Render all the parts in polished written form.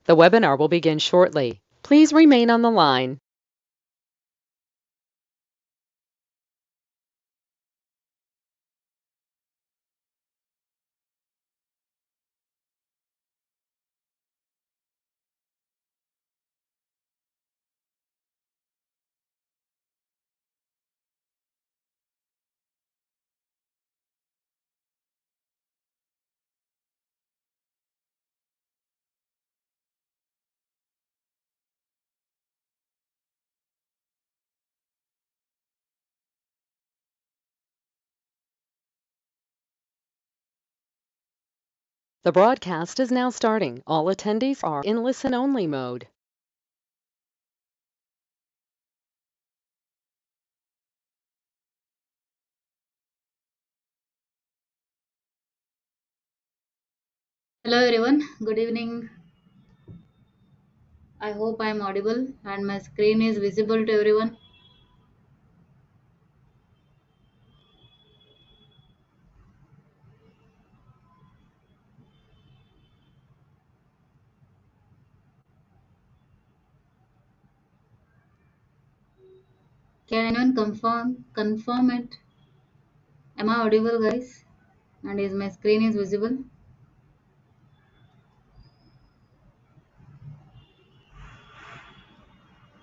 The webinar will begin shortly. Please remain on the line. The broadcast is now starting. All attendees are in listen-only mode. Hello everyone, good evening. I hope I am audible and my screen is visible to everyone. Can anyone confirm it? Am I audible guys? And is my screen is visible?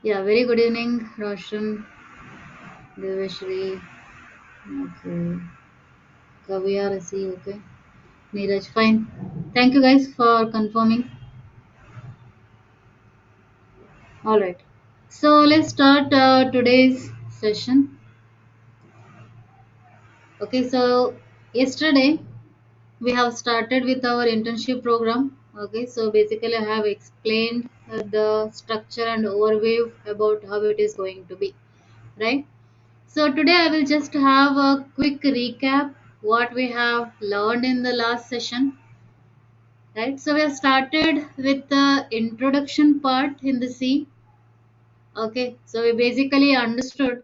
Yeah, very good evening, Roshan, Devashri, okay, Kavya, Rasi, okay, Neeraj, fine. Thank you guys for confirming. Alright, so let's start today's session. Okay, so yesterday we have started with our internship program. Okay, so basically I have explained the structure and overview about how it is going to be, right? So today I will just have a quick recap what we have learned in the last session, right? So we have started with the introduction part in the C. Okay, so we basically understood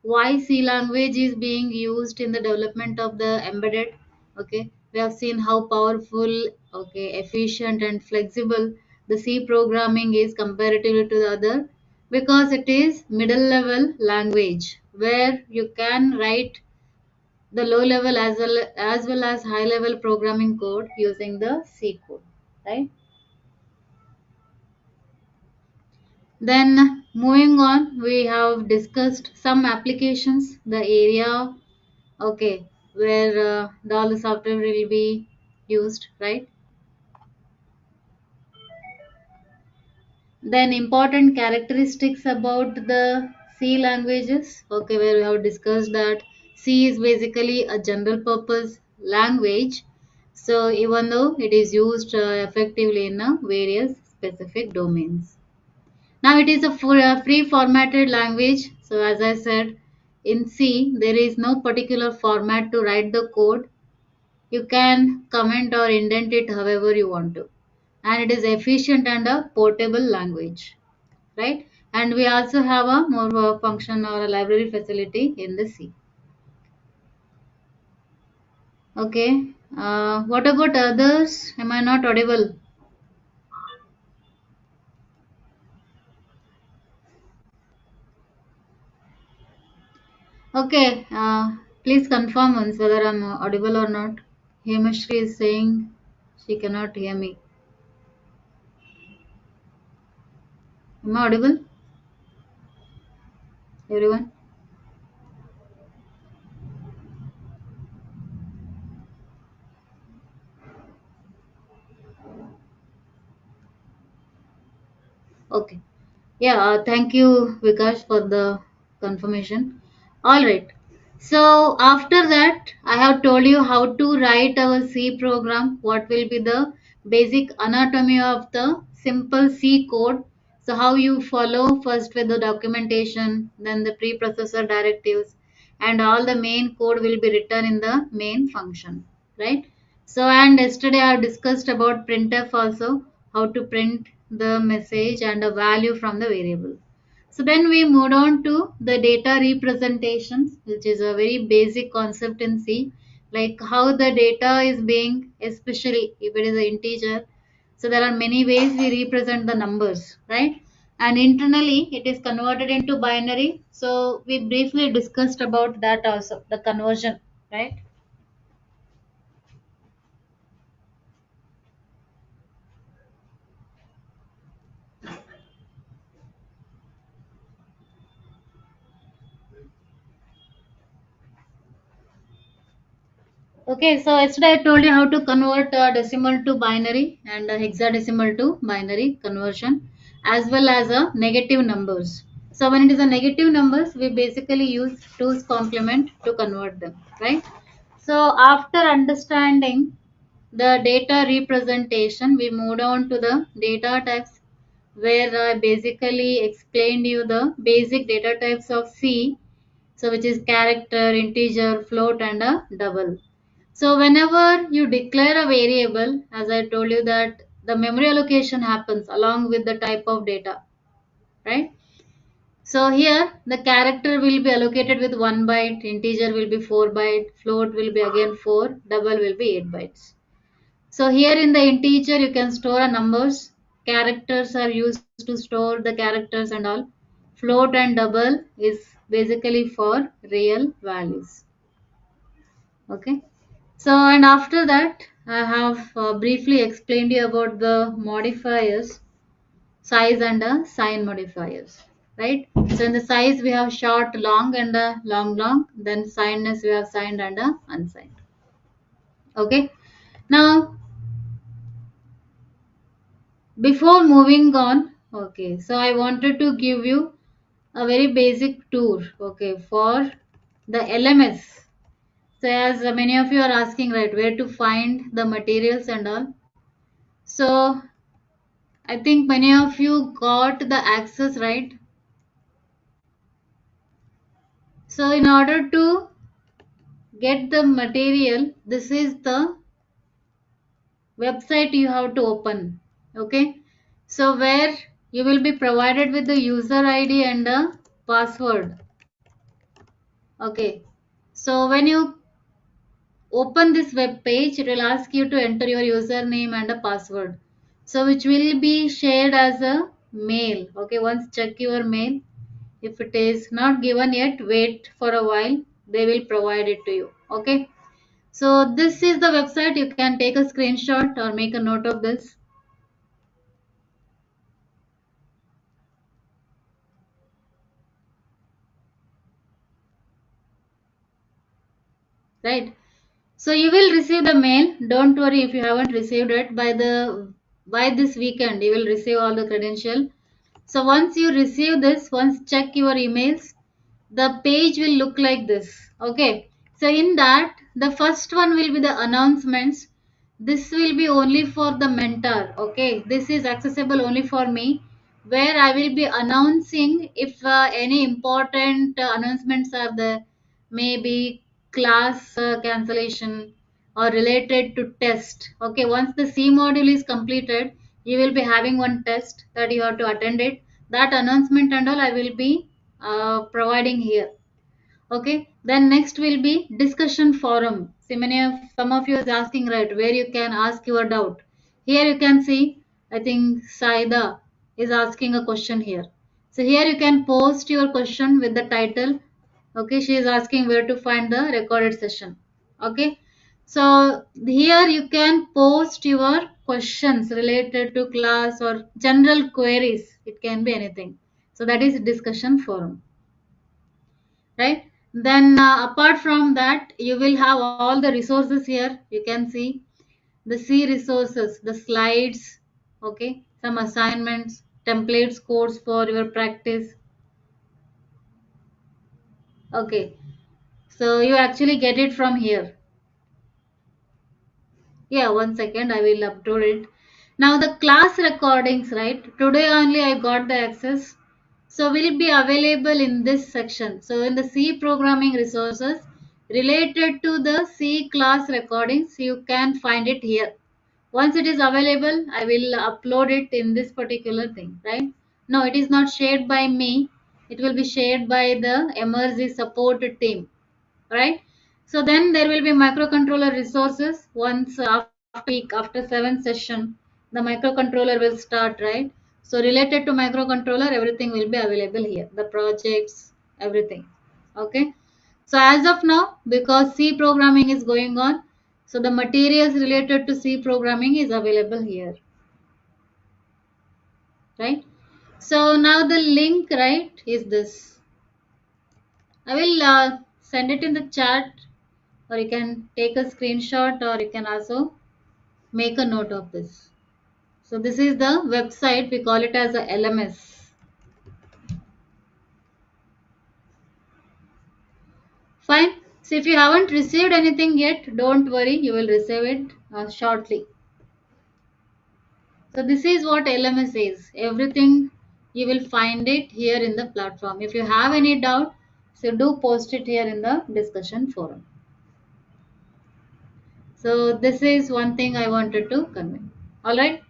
why C language is being used in the development of the embedded. Okay, we have seen how powerful, okay, efficient and flexible the C programming is comparatively to the other, because it is middle level language where you can write the low level as well as high level programming code using the C code, right? Then moving on, we have discussed some applications, the area, okay, where all the software will be used, right? Then important characteristics about the C languages, okay, where we have discussed that C is basically a general purpose language. So even though it is used effectively in various specific domains. Now it is a free formatted language. So as I said, in C there is no particular format to write the code. You can comment or indent it however you want to. And it is efficient and a portable language, right? And we also have a more function or a library facility in the C. Okay. What about others? Am I not audible? Okay. Please confirm once whether I'm audible or not. Hemashri is saying she cannot hear me. Am I audible, everyone? Okay. Yeah, thank you, Vikash, for the confirmation. All right. So after that, I have told you how to write our C program. What will be the basic anatomy of the simple C code? So how you follow first with the documentation, then the preprocessor directives, and all the main code will be written in the main function, right? So and yesterday I discussed about printf also, how to print the message and a value from the variable. So then we moved on to the data representations, which is a very basic concept in C, like how the data is being, especially if it is an integer, So there are many ways we represent the numbers, right? And internally it is converted into binary. So we briefly discussed about that also, the conversion, right? Okay, so yesterday I told you how to convert decimal to binary and hexadecimal to binary conversion, as well as negative numbers. So when it is a negative numbers, we basically use 2's complement to convert them, right? So after understanding the data representation, we moved on to the data types, where I basically explained you the basic data types of C, so which is character, integer, float, and a double. So whenever you declare a variable, as I told you that the memory allocation happens along with the type of data, right? So here the character will be allocated with 1 byte, integer will be 4 byte, float will be again 4, double will be 8 bytes. So here in the integer you can store a numbers, characters are used to store the characters and all. Float and double is basically for real values. Okay. So and after that I have briefly explained you about the modifiers, size and sign modifiers, right? So in the size we have short, long and long. Then signedness we have signed and unsigned. Okay. Now before moving on, okay, so I wanted to give you a very basic tour, okay, for the LMS. So as many of you are asking, right, where to find the materials and all. So I think many of you got the access, right? So in order to get the material, this is the website you have to open. Okay. So where you will be provided with the user ID and the password. Okay. So when you open this web page, it will ask you to enter your username and a password. So which will be shared as a mail. Okay. Once check your mail. If it is not given yet, wait for a while. They will provide it to you. Okay. So this is the website. You can take a screenshot or make a note of this. Right. So you will receive the mail. Don't worry if you haven't received it by this weekend. You will receive all the credential. So once you receive this, once check your emails, the page will look like this. Okay. So in that, the first one will be the announcements. This will be only for the mentor. Okay. This is accessible only for me, where I will be announcing if any important announcements are there, maybe class cancellation or related to test. Okay. Once the C module is completed, you will be having one test that you have to attend it. That announcement and all I will be providing here. Okay. Then next will be discussion forum. See, some of you is asking, right, where you can ask your doubt. Here you can see, I think Saida is asking a question here. So here you can post your question with the title. Okay, she is asking where to find the recorded session. Okay. So here you can post your questions related to class or general queries. It can be anything. So that is discussion forum, right? Then apart from that, you will have all the resources here. You can see the C resources, the slides, okay, some assignments, templates, codes for your practice. Okay, so you actually get it from here. Yeah, 1 second, I will upload it. Now the class recordings, right? Today only I got the access. So will be available in this section. So in the C programming resources related to the C class recordings, you can find it here. Once it is available, I will upload it in this particular thing, right? No, it is not shared by me. It will be shared by the Emertxe support team, right? So then there will be microcontroller resources once after week after 7th session. the microcontroller will start, right? So related to microcontroller, everything will be available here, the projects, everything. Okay. So as of now, because C programming is going on, so the materials related to C programming is available here, right? So now the link, right, is this. I will send it in the chat, or you can take a screenshot, or you can also make a note of this. So this is the website, we call it as a LMS. Fine. So if you haven't received anything yet, don't worry, you will receive it shortly. So this is what LMS is. Everything you will find it here in the platform. If you have any doubt, so do post it here in the discussion forum. So this is one thing I wanted to convey. All right.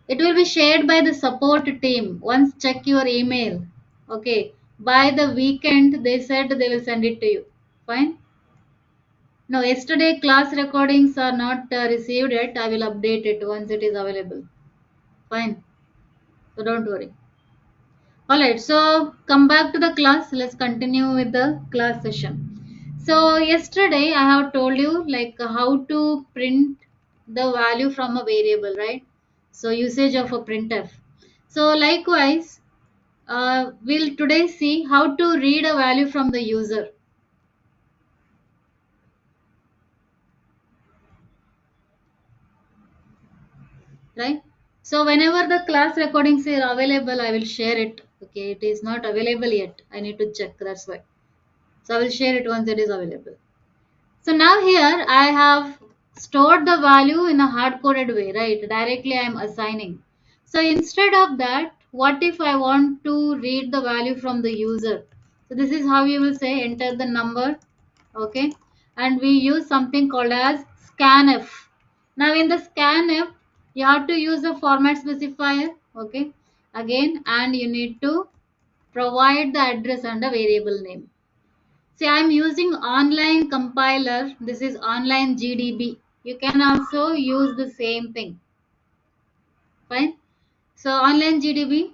It will be shared by the support team. Once check your email. Okay. By the weekend, they said they will send it to you. Fine. No, yesterday class recordings are not received yet. I will update it once it is available. Fine. So don't worry. Alright, so come back to the class. Let's continue with the class session. So yesterday I have told you like how to print the value from a variable, right? So usage of a printf. So likewise, we'll today see how to read a value from the user, right? So whenever the class recordings are available, I will share it. Okay, it is not available yet. I need to check. That's why. So I will share it once it is available. So now here I have stored the value in a hard-coded way, right? Directly I am assigning. So instead of that, what if I want to read the value from the user? So this is how you will say enter the number, okay? And we use something called as scanf. Now in the scanf, you have to use the format specifier, okay? Again, and you need to provide the address and the variable name. See, I'm using online compiler. This is online GDB. You can also use the same thing. Fine. So online GDB,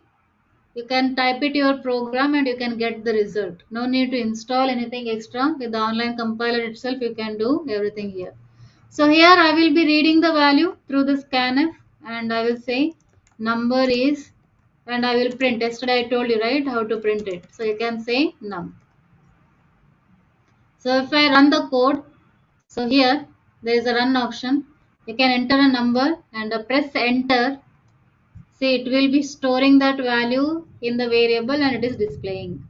you can type it your program and you can get the result. No need to install anything extra. With the online compiler itself, you can do everything here. So here I will be reading the value through the scanf and I will say number is, and I will print. Yesterday I told you, right, how to print it. So you can say num. So if I run the code, so here there is a run option. You can enter a number and press enter. See, it will be storing that value in the variable and it is displaying.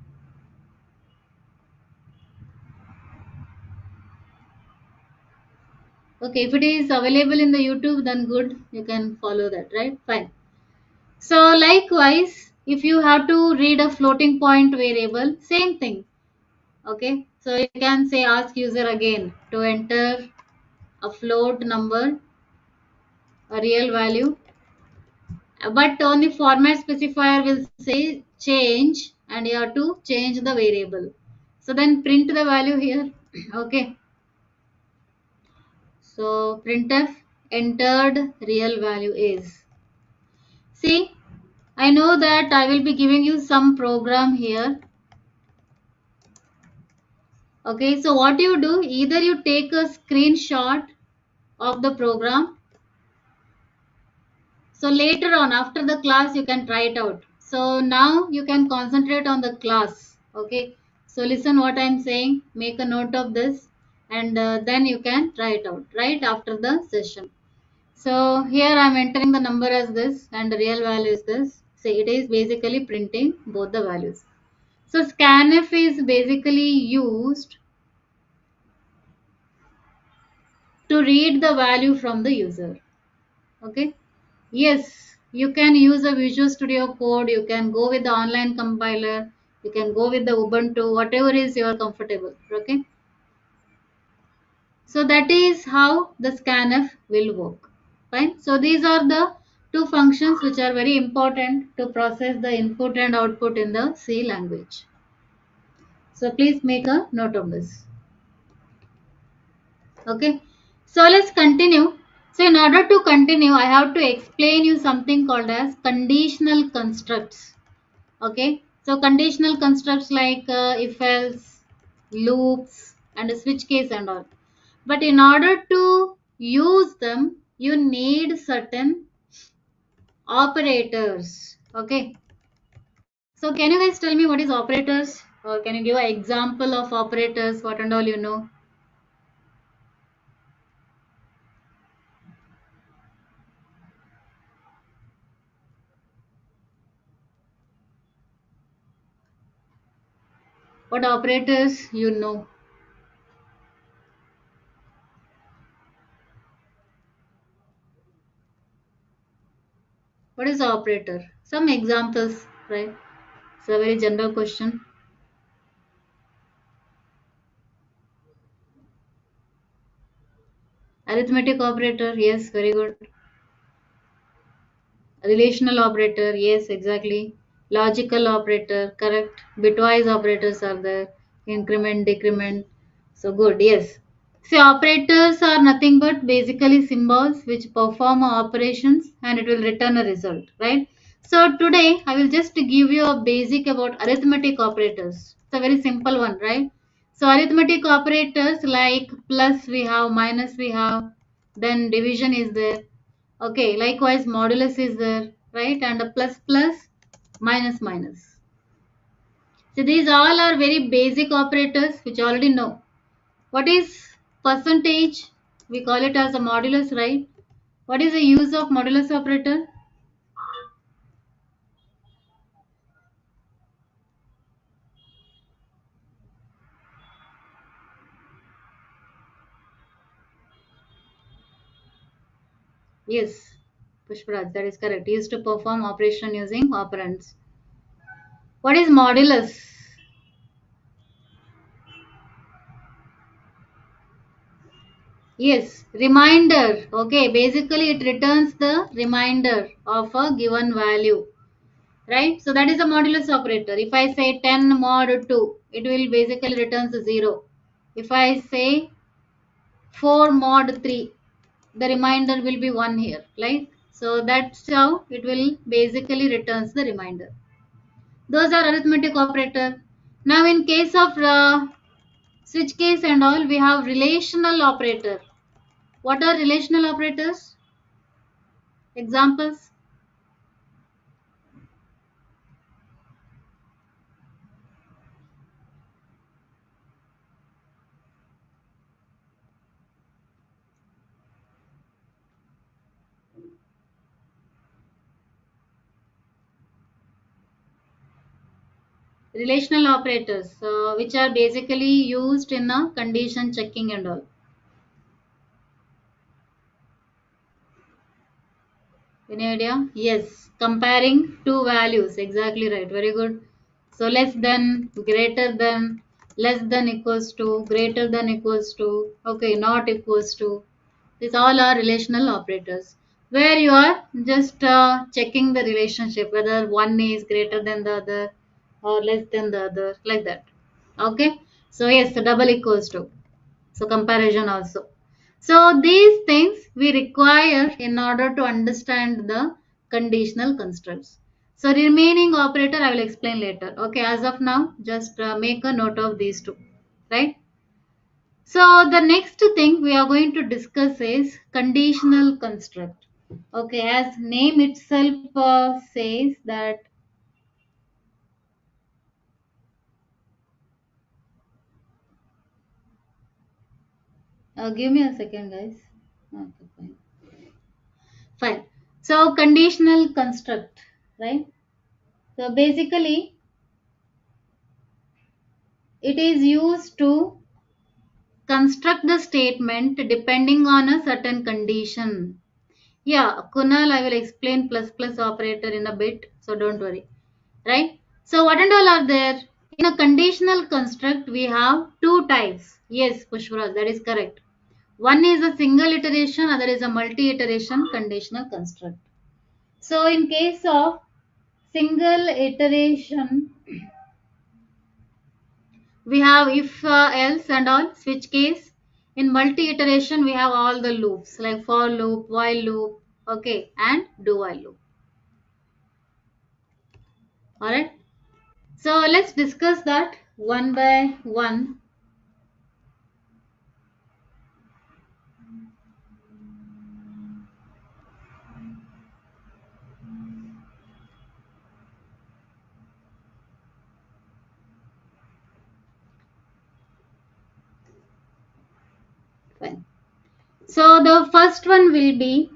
Okay, if it is available in the YouTube, then good. You can follow that, right? Fine. So likewise, if you have to read a floating point variable, same thing. Okay, so you can say ask user again to enter a float number, a real value, but on the format specifier will say change and you have to change the variable. So then print the value here. Okay, so printf entered real value is, see, I know that I will be giving you some program here. Okay, so what you do, either you take a screenshot of the program. So later on, after the class, you can try it out. So now you can concentrate on the class. Okay. So listen what I'm saying. Make a note of this, and then you can try it out right after the session. So here I'm entering the number as this, and the real value is this. So it is basically printing both the values. So scanf is basically used to read the value from the user. Okay. Yes, you can use a Visual Studio Code. You can go with the online compiler. You can go with the Ubuntu, whatever is you are comfortable. Okay. So that is how the scanf will work. Fine. So these are the two functions which are very important to process the input and output in the C language. So please make a note of this. Okay. So let's continue. So in order to continue, I have to explain you something called as conditional constructs. Okay. So conditional constructs like if else, loops, and a switch case and all. But in order to use them, you need certain operators. Okay. So can you guys tell me what is operators? Or can you give an example of operators? What and all you know? What operators you know? What is operator? Some examples, right? It's a very general question. Arithmetic operator, yes, very good. Relational operator, yes, exactly. Logical operator, correct. Bitwise operators are there. Increment, decrement. So good, yes. See, operators are nothing but basically symbols which perform operations and it will return a result, right? So today I will just give you a basic about arithmetic operators. It's a very simple one, right? So arithmetic operators like plus we have, minus we have, then division is there. Okay, likewise modulus is there, right? And a plus plus, minus minus. So these all are very basic operators which you already know. What is percentage? We call it as a modulus, right? What is the use of modulus operator? Yes, Pushparaj, that is correct. Used to perform operation using operands. What is modulus? Yes, reminder. Okay, basically it returns the reminder of a given value, right? So that is a modulus operator. If I say 10 mod 2, it will basically returns 0. If I say 4 mod 3, the remainder will be 1 here, right? So that's how it will basically returns the remainder. Those are arithmetic operator. Now in case of switch case and all, we have relational operator. What are relational operators? Examples? Relational operators, which are basically used in condition checking and all. Any idea? Yes, comparing two values. Exactly right. Very good. So less than, greater than, less than equals to, greater than equals to, okay, not equals to. These all are relational operators where you are just checking the relationship whether one is greater than the other or less than the other, like that. Okay. So yes, the double equals to. So comparison also. So these things we require in order to understand the conditional constructs. So remaining operator I will explain later. Okay, as of now just make a note of these two, right? So the next thing we are going to discuss is conditional construct. Okay, as name itself says that. Give me a second, guys. Okay, fine. Fine. So conditional construct, right? So basically, it is used to construct the statement depending on a certain condition. Yeah, Kunal, I will explain plus plus operator in a bit, so don't worry. Right? So what and all are there? In a conditional construct, we have two types. Yes, Pushparaj, that is correct. One is a single iteration, other is a multi-iteration conditional construct. So in case of single iteration, we have if, else and all, switch case. In multi-iteration, we have all the loops like for loop, while loop, okay, and do while loop. Alright. So let's discuss that one by one. Fine. So the first one will be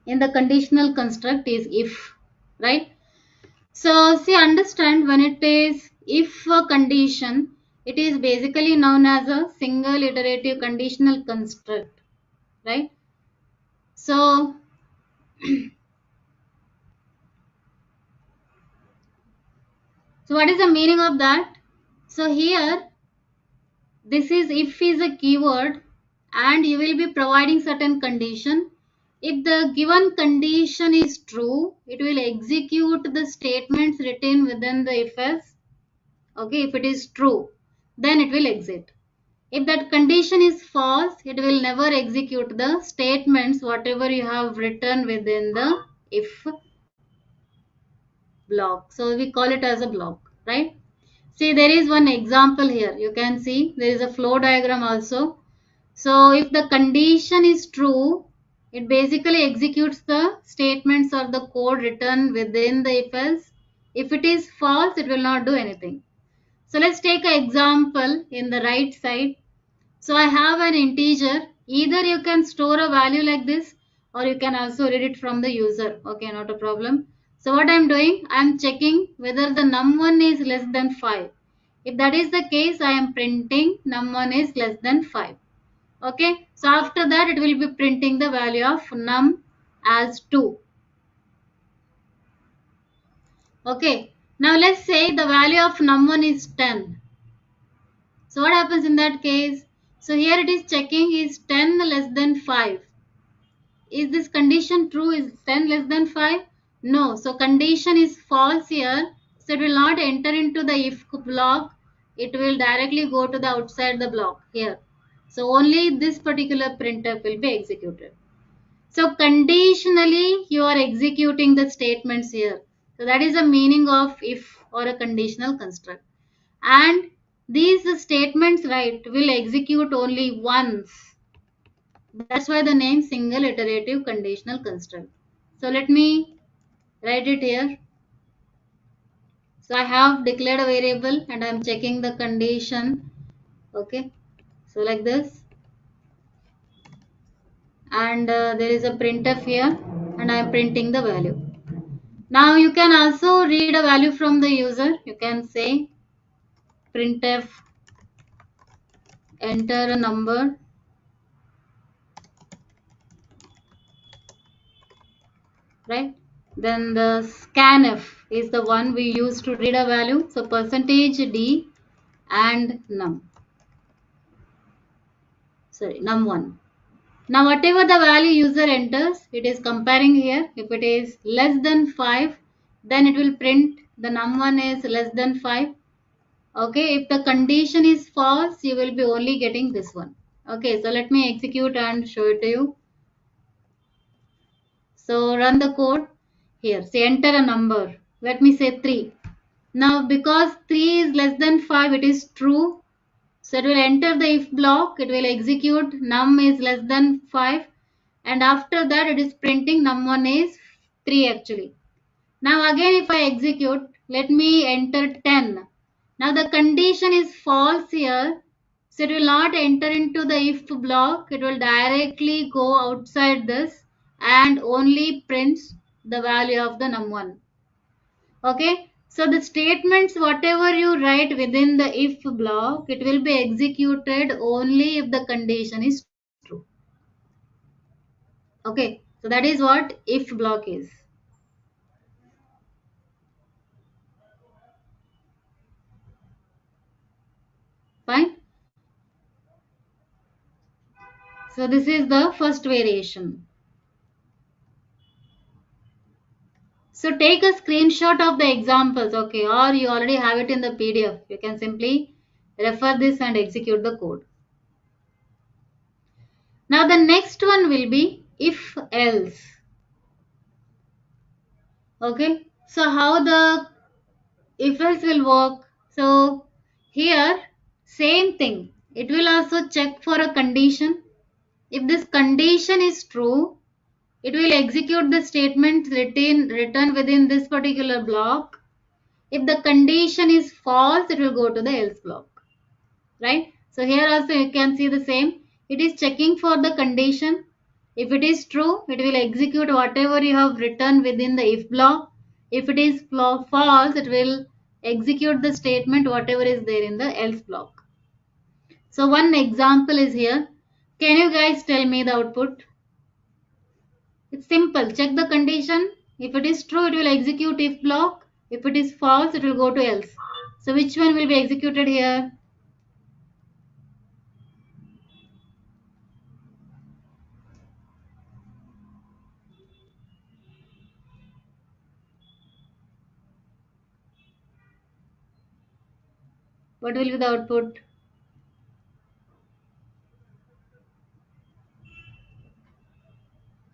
in the conditional construct is if, right? So see, understand when it is if a condition, it is basically known as a single iterative conditional construct, right? So so what is the meaning of that? So here this is if is a keyword and you will be providing certain condition. If the given condition is true, it will execute the statements written within the if else. Okay, if it is true, then it will exit. If that condition is false, it will never execute the statements whatever you have written within the if block. So we call it as a block, right? See, there is one example here. You can see there is a flow diagram also. So if the condition is true, it basically executes the statements or the code written within the if else. If it is false, it will not do anything. So let's take an example in the right side. So I have an integer. Either you can store a value like this or you can also read it from the user. Okay, not a problem. So what I'm doing, I'm checking whether the num1 is less than 5. If that is the case, I am printing num1 is less than 5. Okay, so after that it will be printing the value of num as 2. Okay, now let's say the value of num1 is 10. So what happens in that case? So here it is checking is 10 less than 5. Is this condition true? Is 10 less than 5? No. So condition is false here. So it will not enter into the if block. It will directly go to the outside the block here. So only this particular printf will be executed. So conditionally you are executing the statements here. So that is the meaning of if or a conditional construct. And these statements, right, will execute only once. That's why the name single iterative conditional construct. So let me write it here. So I have declared a variable and I'm checking the condition. Okay. So like this. And there is a printf here and I'm printing the value. Now you can also read a value from the user. You can say printf enter a number, right? Then the scanf is the one we use to read a value. So percentage %d and num1. Now whatever the value user enters, it is comparing here. If it is less than 5, then it will print the num1 is less than 5. Okay, if the condition is false, you will be only getting this one. Okay, so let me execute and show it to you. So run the code here. Say enter a number. Let me say 3. Now because 3 is less than 5, it is true. So it will enter the if block. It will execute num is less than 5. And after that it is printing num1 is 3 actually. Now again if I execute, let me enter 10. Now the condition is false here. So it will not enter into the if block. It will directly go outside this and only prints the value of the num1. Okay. So the statements whatever you write within the if block, it will be executed only if the condition is true. Okay. So that is what if block is. Fine. So this is the first variation. So take a screenshot of the examples, okay, or you already have it in the PDF. You can simply refer this and execute the code. Now the next one will be if else. Okay, so how the if else will work? So here same thing. It will also check for a condition. If this condition is true, it will execute the statement written within this particular block. If the condition is false, it will go to the else block. Right? So here also you can see the same. It is checking for the condition. If it is true, it will execute whatever you have written within the if block. If it is false, it will execute the statement whatever is there in the else block. So one example is here. Can you guys tell me the output? It's simple. Check the condition. If it is true, it will execute if block. If it is false, it will go to else. So which one will be executed here? What will be the output?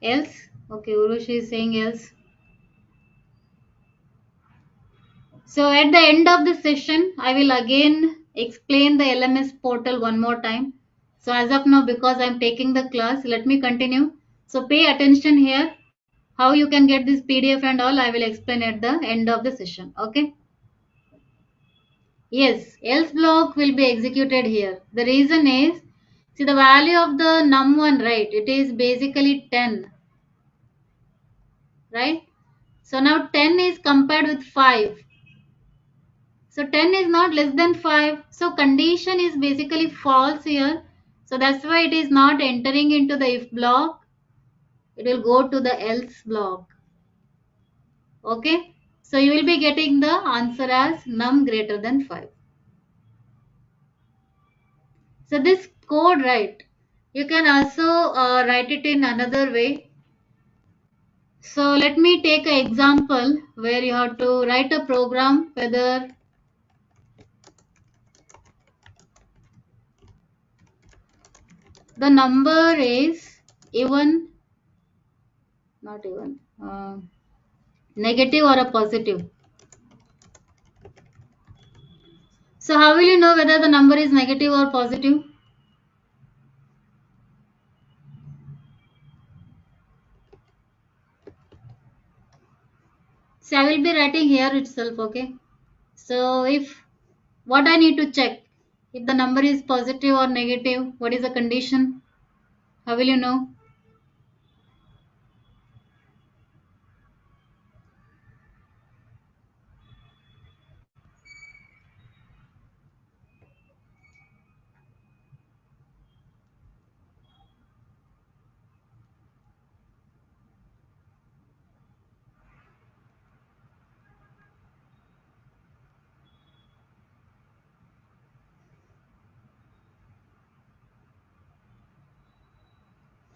Else. Okay, Urushi is saying else. So at the end of the session, I will again explain the LMS portal one more time. So as of now, because I'm taking the class, let me continue. So pay attention here. How you can get this PDF and all, I will explain at the end of the session. Okay. Yes, else block will be executed here. The reason is, see the value of the num1, right? It is basically 10, right? So now 10 is compared with 5. So 10 is not less than 5. So condition is basically false here. So that's why it is not entering into the if block. It will go to the else block. Okay. So you will be getting the answer as num greater than 5. So this code, right, you can also write it in another way. So let me take an example where you have to write a program whether the number is even, not even, negative or a positive. So how will you know whether the number is negative or positive? See, I will be writing here itself, okay? So if what I need to check, if the number is positive or negative, what is the condition? How will you know?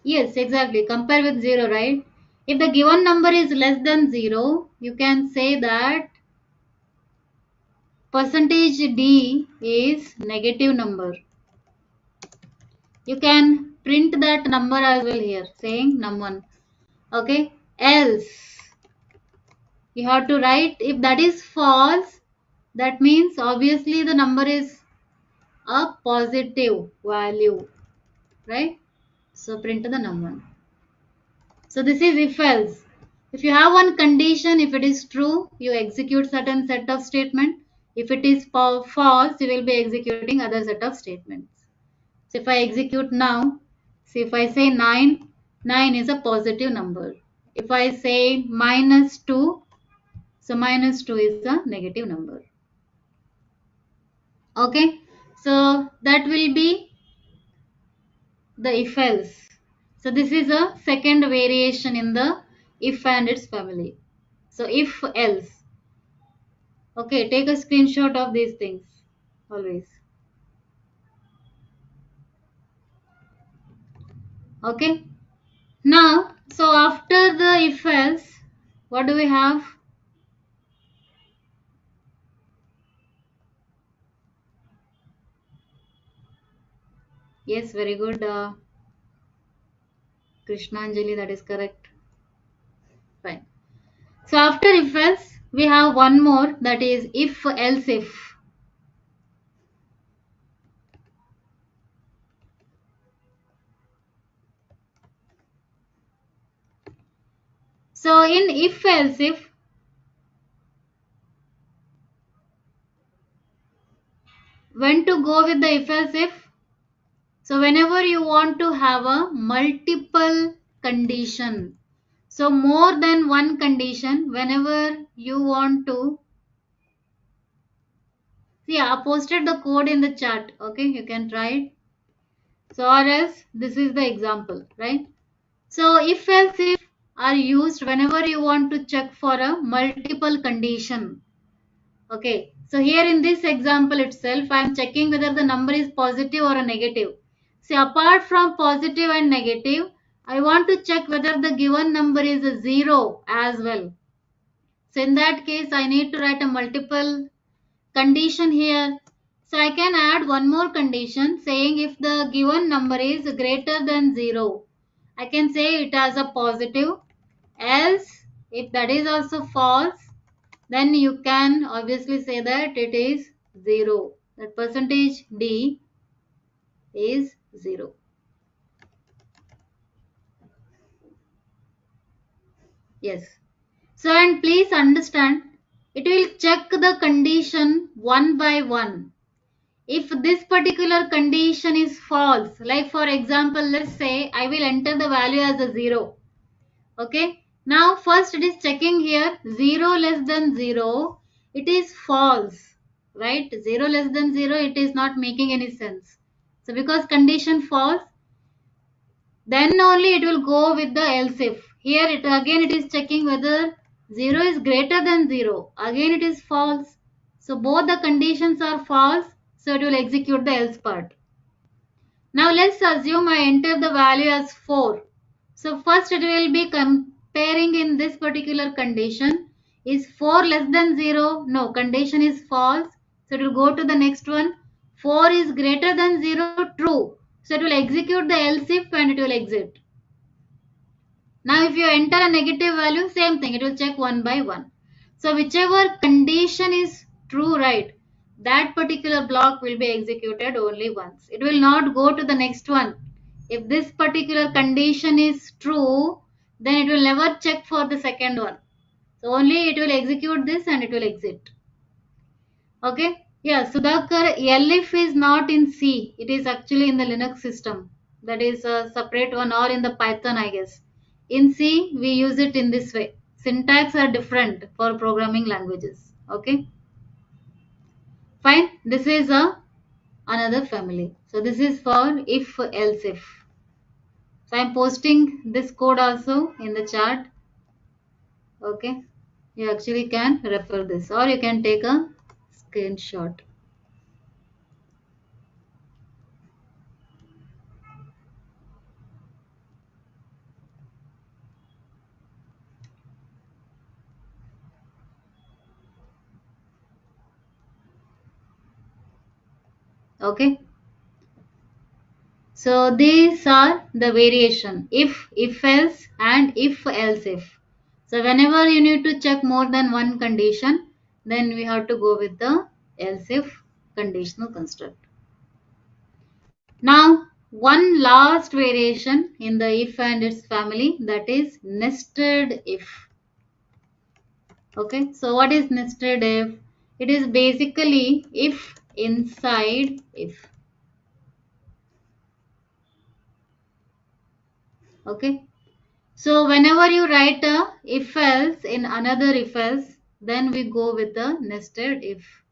Yes, exactly. Compare with 0, right? If the given number is less than 0, you can say that percentage D is negative number. You can print that number as well here, saying num1. Okay. Else, you have to write if that is false, that means obviously the number is a positive value, right? So print the num1. So this is if else. If you have one condition, if it is true, you execute certain set of statement. If it is false, you will be executing other set of statements. So if I execute now, see if I say 9, 9 is a positive number. If I say -2, so -2 is a negative number. Okay, so that will be the if else. So this is a second variation in the if and its family. So if else. Okay, take a screenshot of these things always. Okay. Now, so after the if else, what do we have? Yes, very good, Krishnanjali, that is correct. Fine. So after if else, we have one more, that is if else if. So in if else if, when to go with the if else if? So whenever you want to have a multiple condition, so more than one condition, whenever you want to, see, I posted the code in the chat. Okay, you can try it. So or else this is the example, right? So if else if are used whenever you want to check for a multiple condition. Okay, so here in this example itself, I am checking whether the number is positive or a negative. See, apart from positive and negative, I want to check whether the given number is a zero as well. So in that case, I need to write a multiple condition here. So I can add one more condition saying if the given number is greater than 0, I can say it as a positive. Else, if that is also false, then you can obviously say that it is 0. That percentage D is 0. Yes. So and please understand, it will check the condition one by one. If this particular condition is false, like for example, let's say I will enter the value as a 0. Okay. Now first it is checking here 0 less than 0. It is false, right? 0 less than 0, it is not making any sense. So because condition false, then only it will go with the else if. Here it again it is checking whether 0 is greater than 0. Again it is false. So both the conditions are false. So it will execute the else part. Now let's assume I enter the value as 4. So first it will be comparing in this particular condition. Is 4 less than 0? No, condition is false. So it will go to the next one. 4 is greater than 0? True. So it will execute the else if and it will exit. Now if you enter a negative value, same thing, it will check one by one. So whichever condition is true, right, that particular block will be executed only once. It will not go to the next one. If this particular condition is true, then it will never check for the second one. So only it will execute this and it will exit. Okay. Yeah, Sudhakar, elif is not in C. It is actually in the Linux system. That is a separate one, or in the Python, I guess. In C, we use it in this way. Syntax are different for programming languages. Okay. Fine. This is another family. So this is for if else if. So I am posting this code also in the chat. Okay. You actually can refer this, or you can take a screenshot. Okay. So these are the variation if else and if else if. So whenever you need to check more than one condition, then we have to go with the else if conditional construct. Now one last variation in the if and its family, that is nested if. Okay, so what is nested if? It is basically if inside if. Okay. So whenever you write a if else in another if else, then we go with the nested if.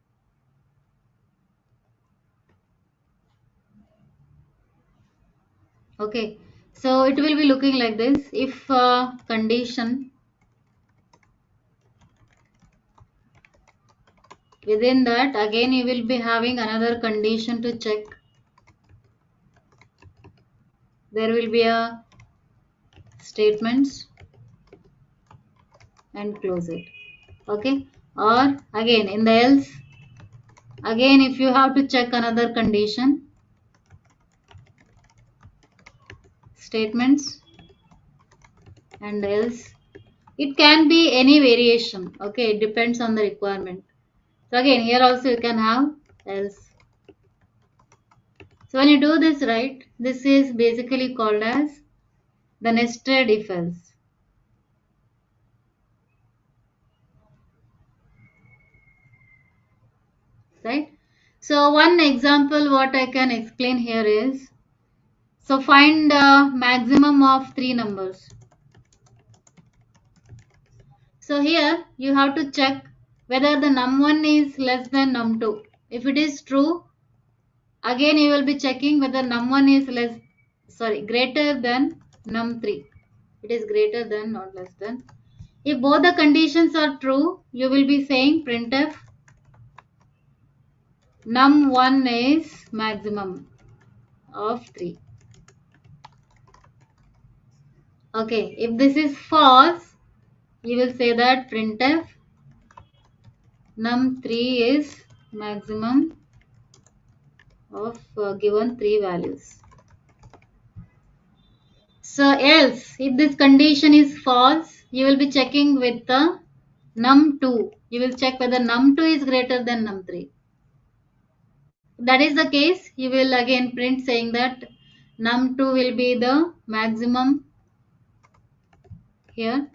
Okay. So it will be looking like this. If condition, within that again you will be having another condition to check. There will be a statements and close it. Okay. Or again in the else, again if you have to check another condition, statements and else. It can be any variation. Okay, it depends on the requirement. So again, here also you can have else. So when you do this, right, this is basically called as the nested if else. Right? So one example what I can explain here is, so find a maximum of three numbers. So here you have to check whether the num1 is less than num2. If it is true, again you will be checking whether num1 is greater than num3. It is greater than, not less than. If both the conditions are true, you will be saying printf num1 is maximum of 3. Okay, if this is false, you will say that printf num3 is maximum of given 3 values. So else, if this condition is false, you will be checking with the num2. You will check whether num2 is greater than num3. If that is the case, you will again print saying that num2 will be the maximum here.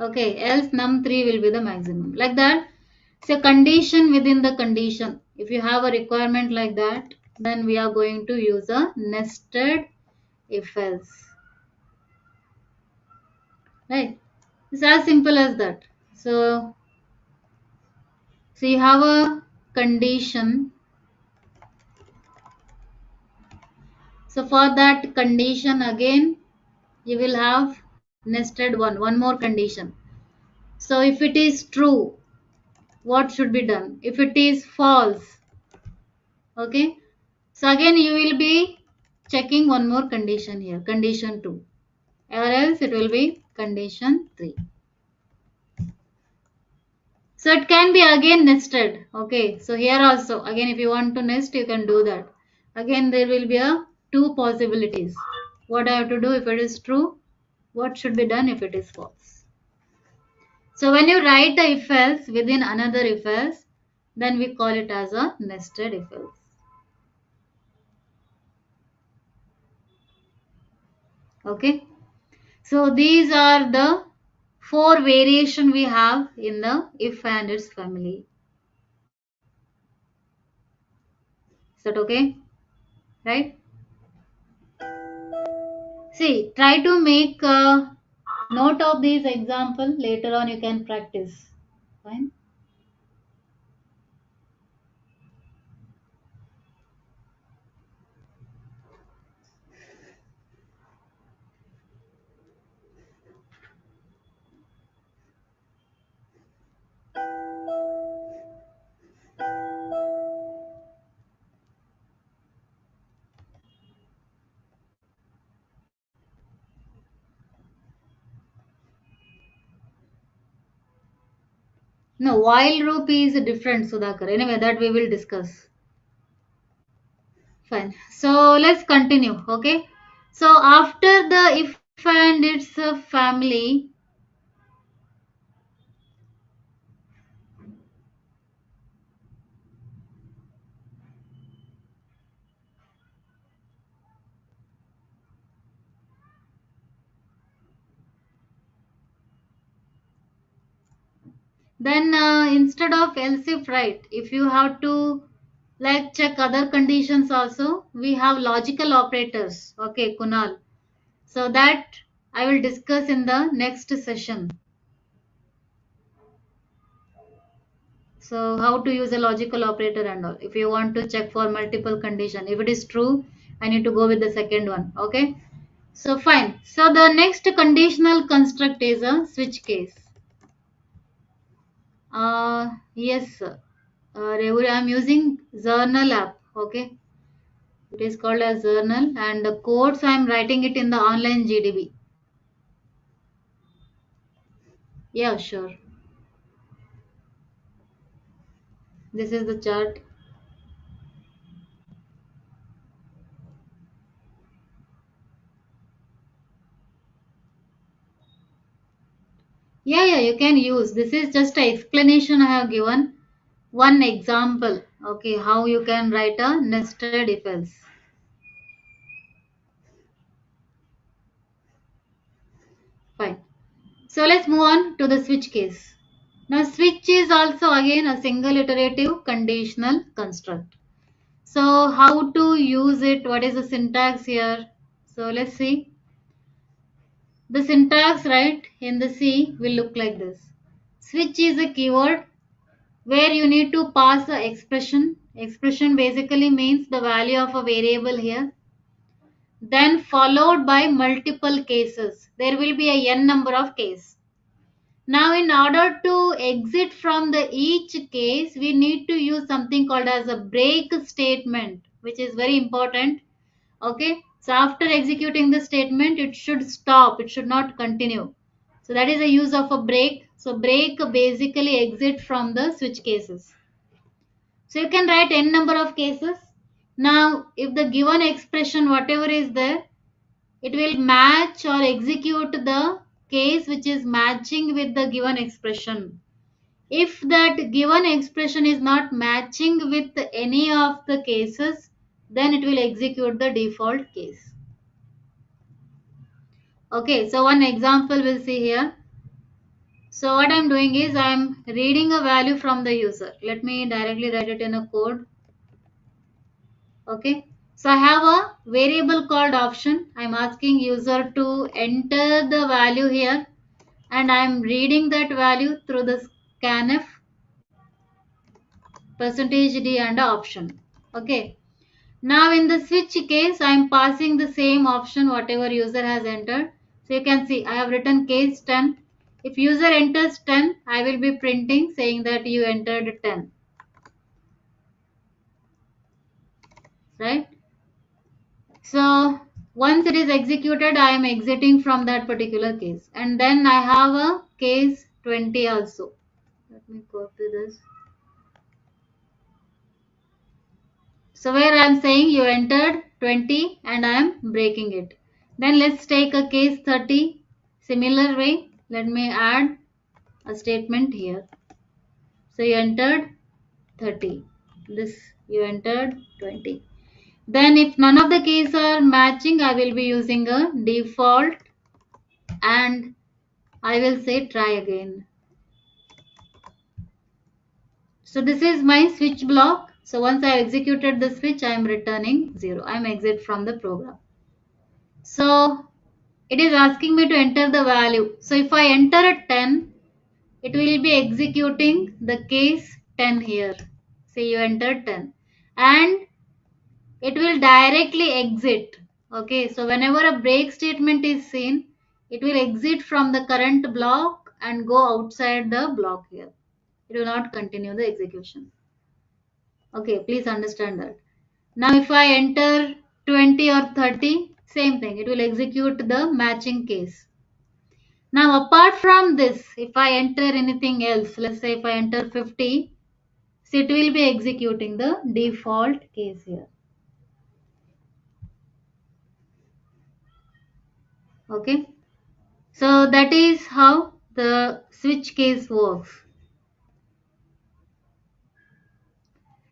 Okay, else num3 will be the maximum. Like that, it's a condition within the condition. If you have a requirement like that, then we are going to use a nested if else. Right? It's as simple as that. So you have a condition. So for that condition again, you will have nested one more condition. So if it is true, what should be done? If it is false, okay. So again you will be checking one more condition here, condition 2, or else it will be condition 3. So it can be again nested. Okay, so here also again if you want to nest, you can do that. Again there will be a two possibilities. What I have to do if it is true, what should be done if it is false. So when you write a if else within another if else, then we call it as a nested if else. Okay, so these are the 4 variation we have in the if and its family. Is that okay? Right? See, try to make a note of these example. Later on you can practice. Fine. No, while loop is different, Sudhakar. Anyway, that we will discuss. Fine. So let's continue. Okay. So after the if and its family, then instead of else if, right, if you have to like check other conditions also, we have logical operators. Okay, Kunal. So that I will discuss in the next session. So how to use a logical operator and all. If you want to check for multiple condition, if it is true, I need to go with the second one. Okay. So fine. So the next conditional construct is a switch case. Yes, Revuri, I'm using Journal app. Okay. It is called as Journal, and the codes I'm writing it in the online GDB. Yeah, sure. This is the chart. Yeah, you can use. This is just an explanation I have given. One example. Okay, how you can write a nested if else. Fine. So let's move on to the switch case. Now switch is also again a single iterative conditional construct. So how to use it? What is the syntax here? So let's see. The syntax, right, in the C will look like this. Switch is a keyword where you need to pass the expression. Expression basically means the value of a variable here. Then followed by multiple cases. There will be a n number of cases. Now in order to exit from the each case, we need to use something called as a break statement, which is very important. Okay, so after executing the statement, it should stop, it should not continue. So that is the use of a break. So break basically exit from the switch cases. So you can write n number of cases. Now if the given expression whatever is there, it will match or execute the case which is matching with the given expression. If that given expression is not matching with any of the cases, then it will execute the default case. Okay, so one example we'll see here. So what I'm doing is I'm reading a value from the user. Let me directly write it in a code. Okay, so I have a variable called option. I'm asking user to enter the value here and I'm reading that value through the scanf %d and option. Okay, now in the switch case I'm passing the same option whatever user has entered. So you can see I have written case 10. If user enters 10, I will be printing saying that you entered 10, right? So once it is executed, I am exiting from that particular case. And then I have a case 20 also. Let me copy this. So where I am saying you entered 20 and I am breaking it. Then let's take a case 30. Similar way, let me add a statement here. So you entered 30. This you entered 20. Then if none of the cases are matching, I will be using a default and I will say try again. So this is my switch block. So once I executed the switch, I am returning 0. I am exit from the program. So it is asking me to enter the value. So if I enter a 10, it will be executing the case 10 here. Say you entered 10 and it will directly exit. Okay, so whenever a break statement is seen, it will exit from the current block and go outside the block here. It will not continue the execution. Okay, please understand that. Now if I enter 20 or 30, same thing, it will execute the matching case. Now apart from this, if I enter anything else, let's say if I enter 50, so it will be executing the default case here. Okay, so that is how the switch case works.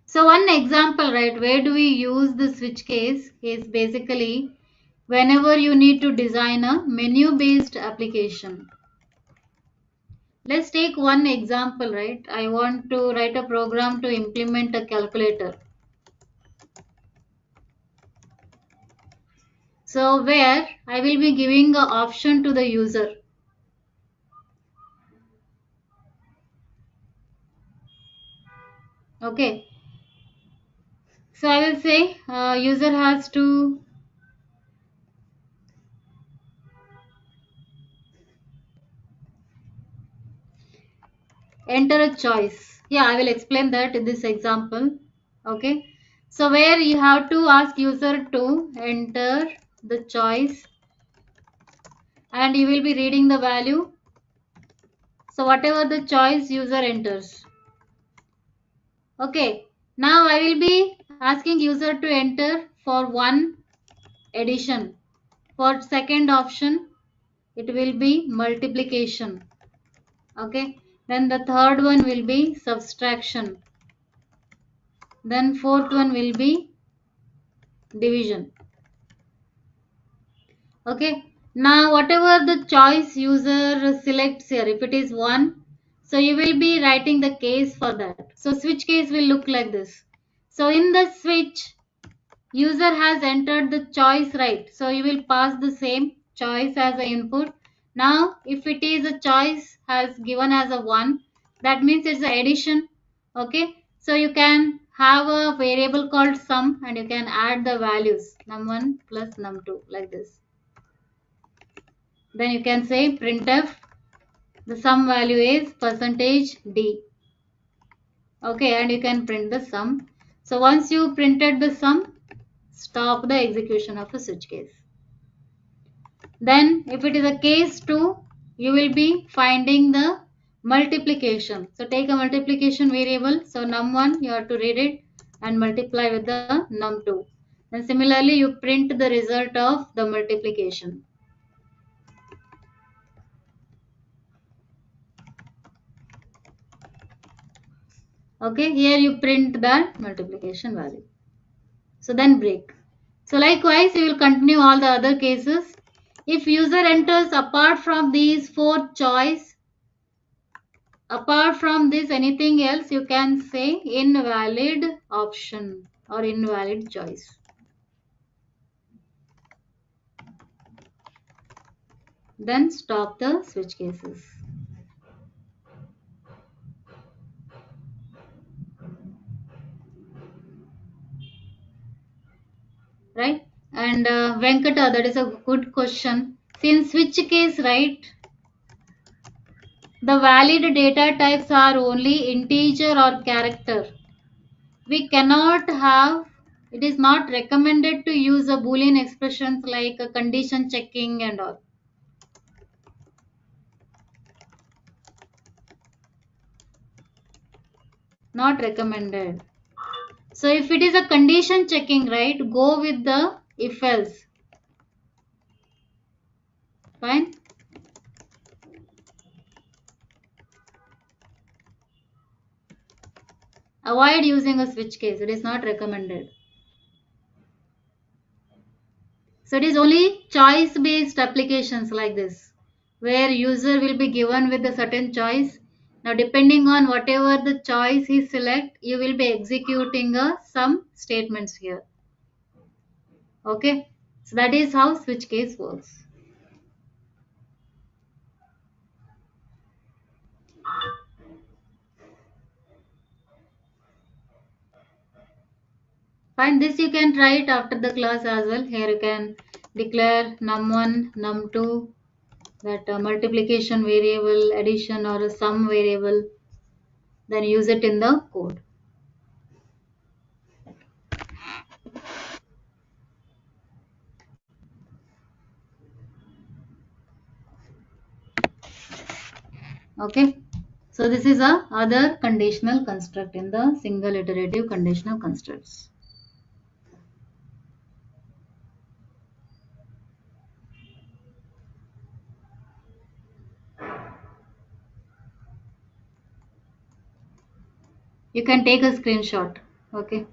So one example, right, where do we use the switch case is basically whenever you need to design a menu based application. Let's take one example, right? I want to write a program to implement a calculator. So where I will be giving an option to the user. Okay. So I will say user has to enter a choice. Yeah, I will explain that in this example. Okay. So where you have to ask user to enter the choice and you will be reading the value. So whatever the choice user enters. Okay, now I will be asking user to enter for one addition. For second option, it will be multiplication. Okay, then the third one will be subtraction. Then fourth one will be division. Okay, now whatever the choice user selects here, if it is 1, so you will be writing the case for that. So switch case will look like this. So in the switch, user has entered the choice, right? So you will pass the same choice as an input. Now if it is a choice has given as a 1, that means it's an addition. Okay, so you can have a variable called sum and you can add the values num1 plus num2 like this. Then you can say printf, the sum value is percentage %d. Okay, and you can print the sum. So once you printed the sum, stop the execution of a switch case. Then if it is a case 2, you will be finding the multiplication. So take a multiplication variable. So num1 you have to read it and multiply with the num2. Then similarly you print the result of the multiplication. Okay, here you print that multiplication value. So then break. So likewise, you will continue all the other cases. If user enters apart from these 4 choice, apart from this anything else, you can say invalid option or invalid choice. Then stop the switch cases. Right? And Venkata, that is a good question. Since switch case, right, the valid data types are only integer or character. We cannot have, it is not recommended to use a boolean expressions like a condition checking and all. Not recommended. So if it is a condition checking, right, go with the if else. Fine. Avoid using a switch case. It is not recommended. So it is only choice based applications like this, where user will be given with a certain choice. Now depending on whatever the choice he select, you will be executing some statements here. Okay, so that is how switch case works. Fine, this you can try it after the class as well. Here you can declare num1, num2, that multiplication variable, addition or a sum variable, then use it in the code. Okay, so this is a other conditional construct in the single iterative conditional constructs. You can take a screenshot. Okay.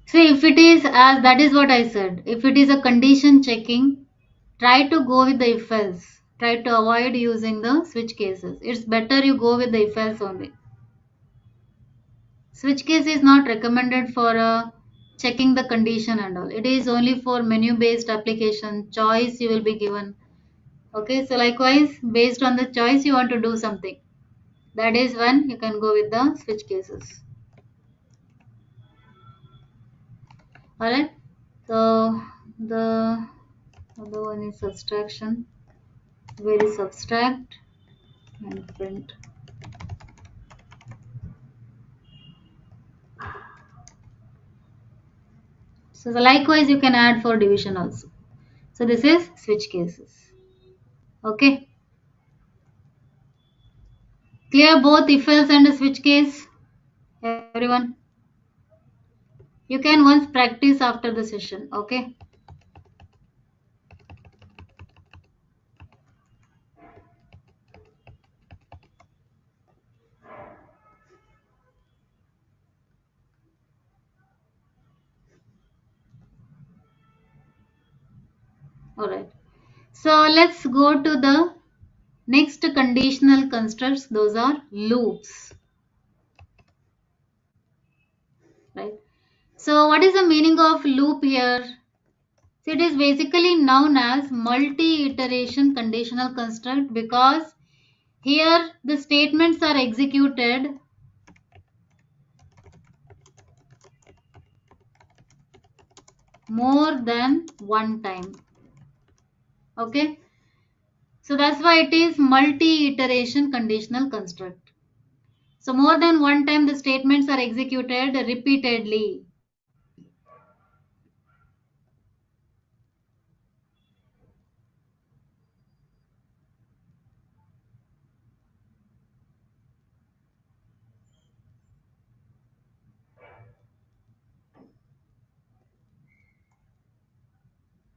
See, if it is as that is what I said. If it is a condition checking, try to go with the if else. Try to avoid using the switch cases. It's better you go with the if else only. Switch case is not recommended for checking the condition and all. It is only for menu based application. Choice you will be given. Okay, so likewise, based on the choice you want to do something. That is when you can go with the switch cases. Alright, so the other one is subtraction. Where is subtract and print? So likewise, you can add for division also. So this is switch cases. Okay, clear both if else and a switch case, everyone. You can once practice after the session. Okay. All right. So let's go to the next conditional constructs. Those are loops. Right. So what is the meaning of loop here? So it is basically known as multi-iteration conditional construct because here the statements are executed more than one time. Okay. So that's why it is multi-iteration conditional construct. So more than one time the statements are executed repeatedly.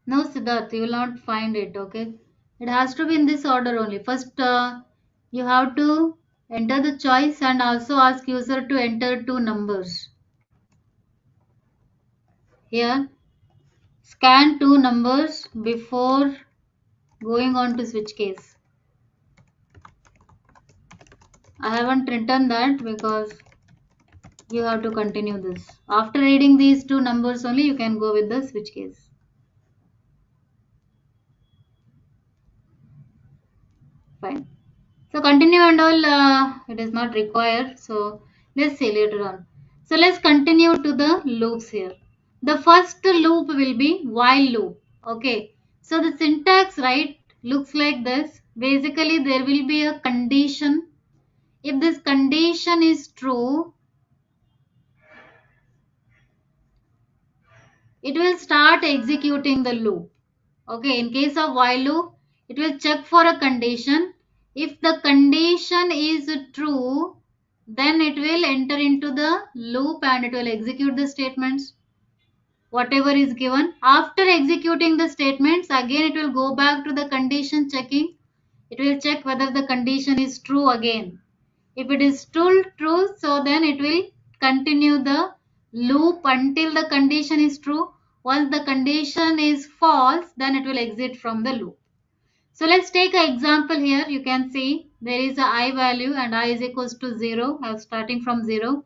No, Siddharth, you will not find it. Okay, it has to be in this order only. First, you have to enter the choice and also ask user to enter two numbers. Here, scan two numbers before going on to switch case. I haven't written that because you have to continue this. After reading these two numbers only, you can go with the switch case. Fine. So continue and all, it is not required. So let's see later on. So let's continue to the loops here. The first loop will be while loop. Okay. So the syntax, right, looks like this. Basically, there will be a condition. If this condition is true, it will start executing the loop. Okay, in case of while loop, it will check for a condition. If the condition is true, then it will enter into the loop and it will execute the statements, whatever is given. After executing the statements, again it will go back to the condition checking. It will check whether the condition is true again. If it is still true, so then it will continue the loop until the condition is true. Once the condition is false, then it will exit from the loop. So let's take an example here. You can see there is a I value and I is equals to 0. I'm starting from 0.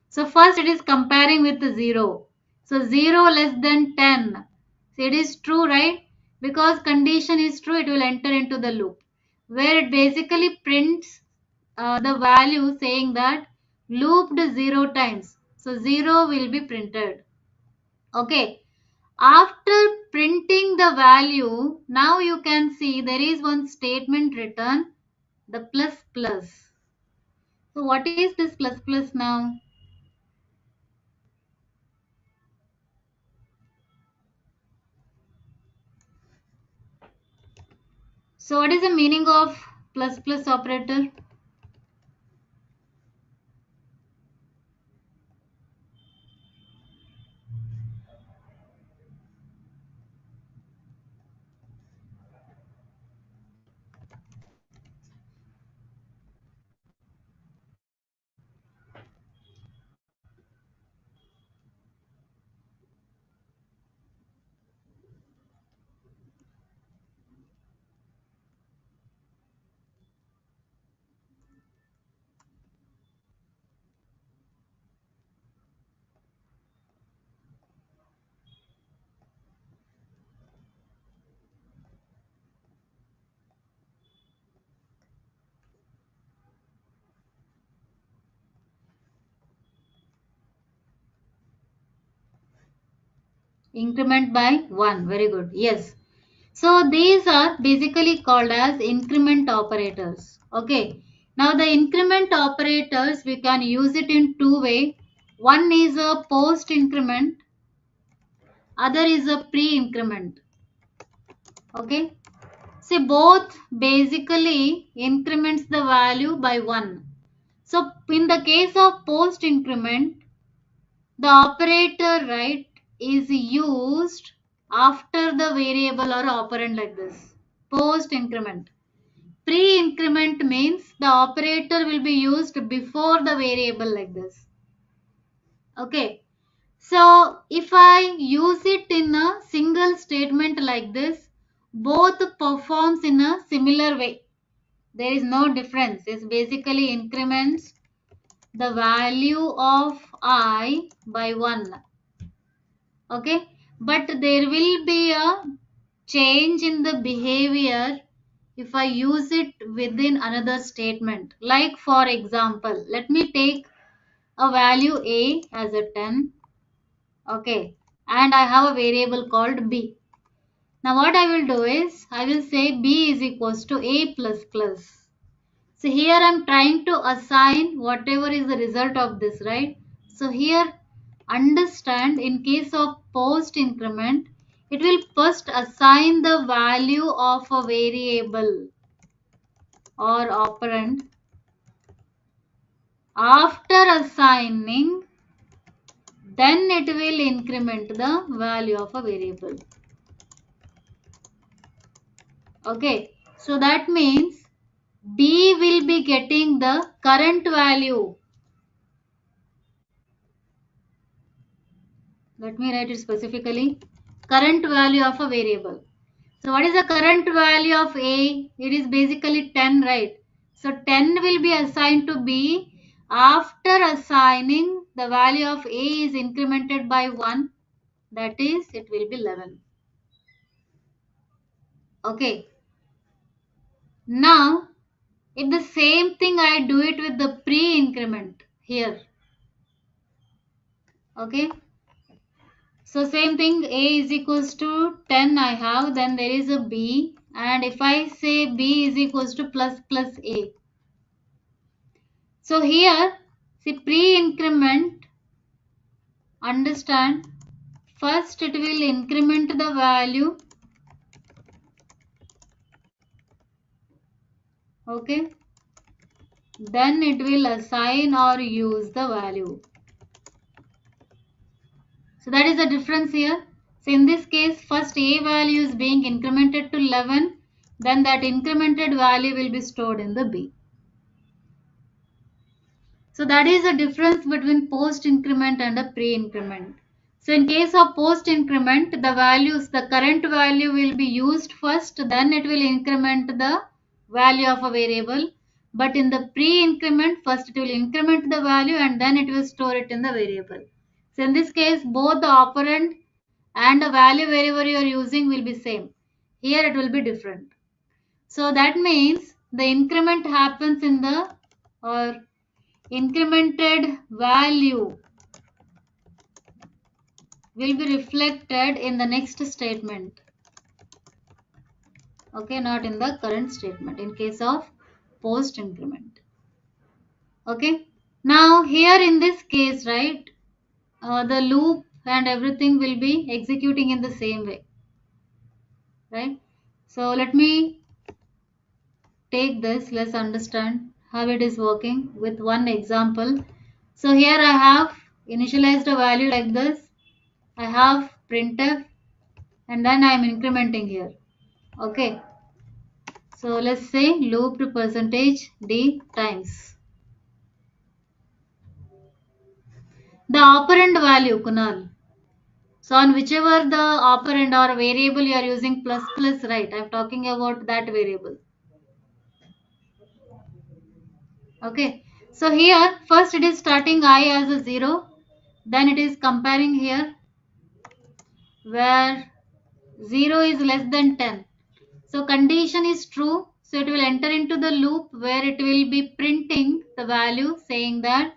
So first it is comparing with the 0. So 0 less than 10. So it is true, right? Because condition is true, it will enter into the loop where it basically prints the value saying that looped 0 times. So 0 will be printed. Okay. After printing the value, now you can see there is one statement written, the plus plus. So what is this plus plus now? So what is the meaning of plus plus operator? Increment by 1. Very good. Yes. So these are basically called as increment operators. Okay. Now the increment operators, we can use it in two ways. One is a post increment, other is a pre increment. Okay. See, both basically increments the value by 1. So in the case of post increment, the operator, right, is used after the variable or operand like this. Post increment. Pre increment means the operator will be used before the variable like this. Okay. So if I use it in a single statement like this, both performs in a similar way. There is no difference. It basically increments the value of I by 1. Okay. But there will be a change in the behavior if I use it within another statement. Like for example, let me take a value A as a 10. Okay. And I have a variable called B. Now what I will do is I will say B is equals to A plus plus. So here I'm trying to assign whatever is the result of this, right? So here understand, in case of post increment, it will first assign the value of a variable or operand. After assigning, then it will increment the value of a variable. Okay, so that means B will be getting the current value. Let me write it specifically. Current value of a variable. So what is the current value of A? It is basically 10, right? So 10 will be assigned to B. After assigning, the value of A is incremented by 1. That is, it will be 11. Okay. Now, if the same thing I do it with the pre-increment here. Okay. So same thing, A is equals to 10 I have, then there is a B, and if I say B is equals to plus plus A. So here, see, pre-increment, understand, first it will increment the value, okay, then it will assign or use the value. So that is the difference here. So in this case, first A value is being incremented to 11, then that incremented value will be stored in the B. So that is the difference between post increment and a pre increment. So in case of post increment, the values, the current value will be used first, then it will increment the value of a variable. But in the pre increment, first it will increment the value and then it will store it in the variable. So in this case, both the operand and the value wherever you are using will be same. Here it will be different. So that means the increment happens in the, or incremented value will be reflected in the next statement. Okay, not in the current statement in case of post increment. Okay, now here in this case, right, the loop and everything will be executing in the same way, right? So let me take this, let's understand how it is working with one example. So here I have initialized a value like this. I have printf and then I am incrementing here. Okay. So let's say looped percentage d times the operand value, Kunal. So on whichever the operand or variable you are using plus plus, right? I'm talking about that variable. Okay. So here first it is starting I as a 0. Then it is comparing here where 0 is less than 10. So condition is true. So it will enter into the loop where it will be printing the value saying that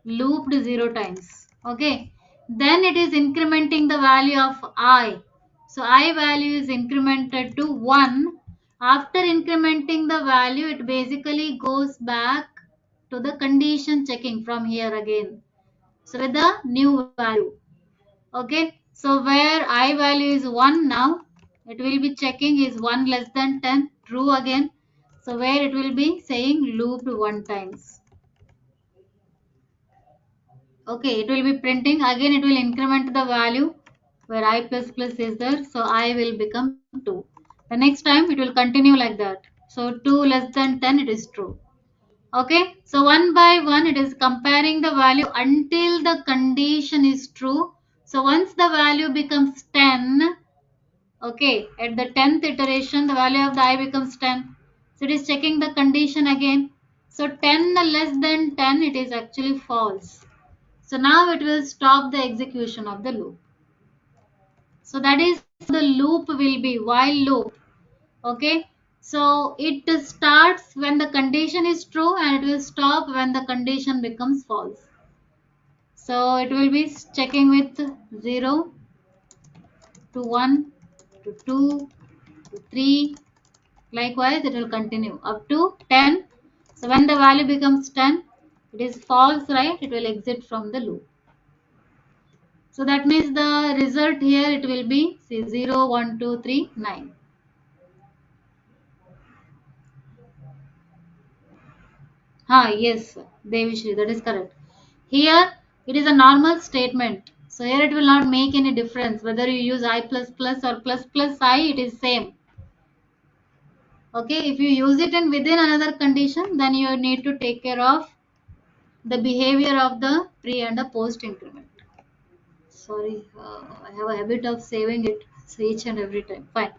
looped 0 times. Okay. then it is incrementing the value of I. So I value is incremented to 1. After incrementing the value, it basically goes back to the condition checking from here again. So with the new value. Okay. So where I value is 1 now, it will be checking is 1 less than 10, true again. So where it will be saying looped 1 times. Okay, it will be printing again, it will increment the value where I plus plus is there, so I will become 2. The next time it will continue like that. So 2 less than 10, it is true. Okay, so one by one it is comparing the value until the condition is true. So once the value becomes 10, okay, at the 10th iteration the value of the I becomes 10. So it is checking the condition again. So 10 less than 10, it is actually false. So now it will stop the execution of the loop. So that is the loop will be while loop. Okay. So it starts when the condition is true and it will stop when the condition becomes false. So it will be checking with 0 to 1 to 2 to 3. Likewise, it will continue up to 10. So when the value becomes 10, it is false, right? It will exit from the loop. So that means the result here it will be see 0, 1, 2, 3, 9. Yes, Devishri, that is correct. Here it is a normal statement. So here it will not make any difference whether you use I plus plus or plus plus I, it is same. Okay, if you use it in within another condition, then you need to take care of the behavior of the pre and the post increment. Sorry, I have a habit of saving it so each and every time. Fine.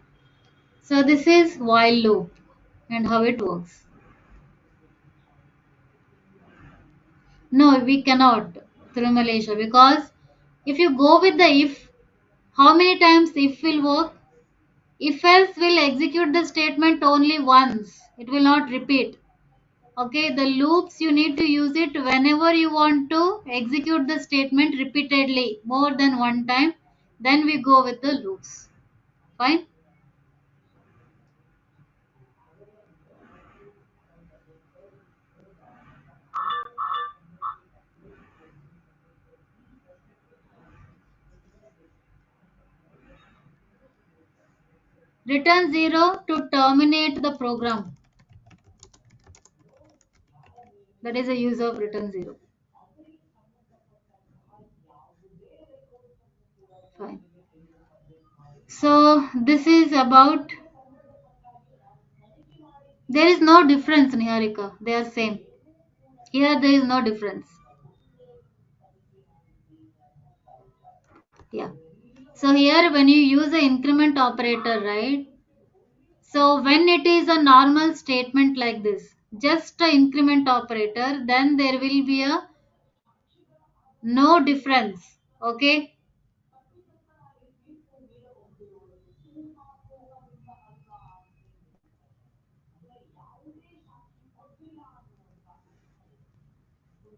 So this is while loop and how it works. No, we cannot through Malaysia because if you go with the if, how many times if will work? If else will execute the statement only once. It will not repeat. Okay, the loops you need to use it whenever you want to execute the statement repeatedly more than one time. Then we go with the loops. Fine. Return 0 to terminate the program. That is the use of return 0. Fine. So this is about, there is no difference, Niharika. They are same. Here there is no difference. Yeah. So here when you use the increment operator, right? So when it is a normal statement like this, just a increment operator, then there will be a no difference. Okay.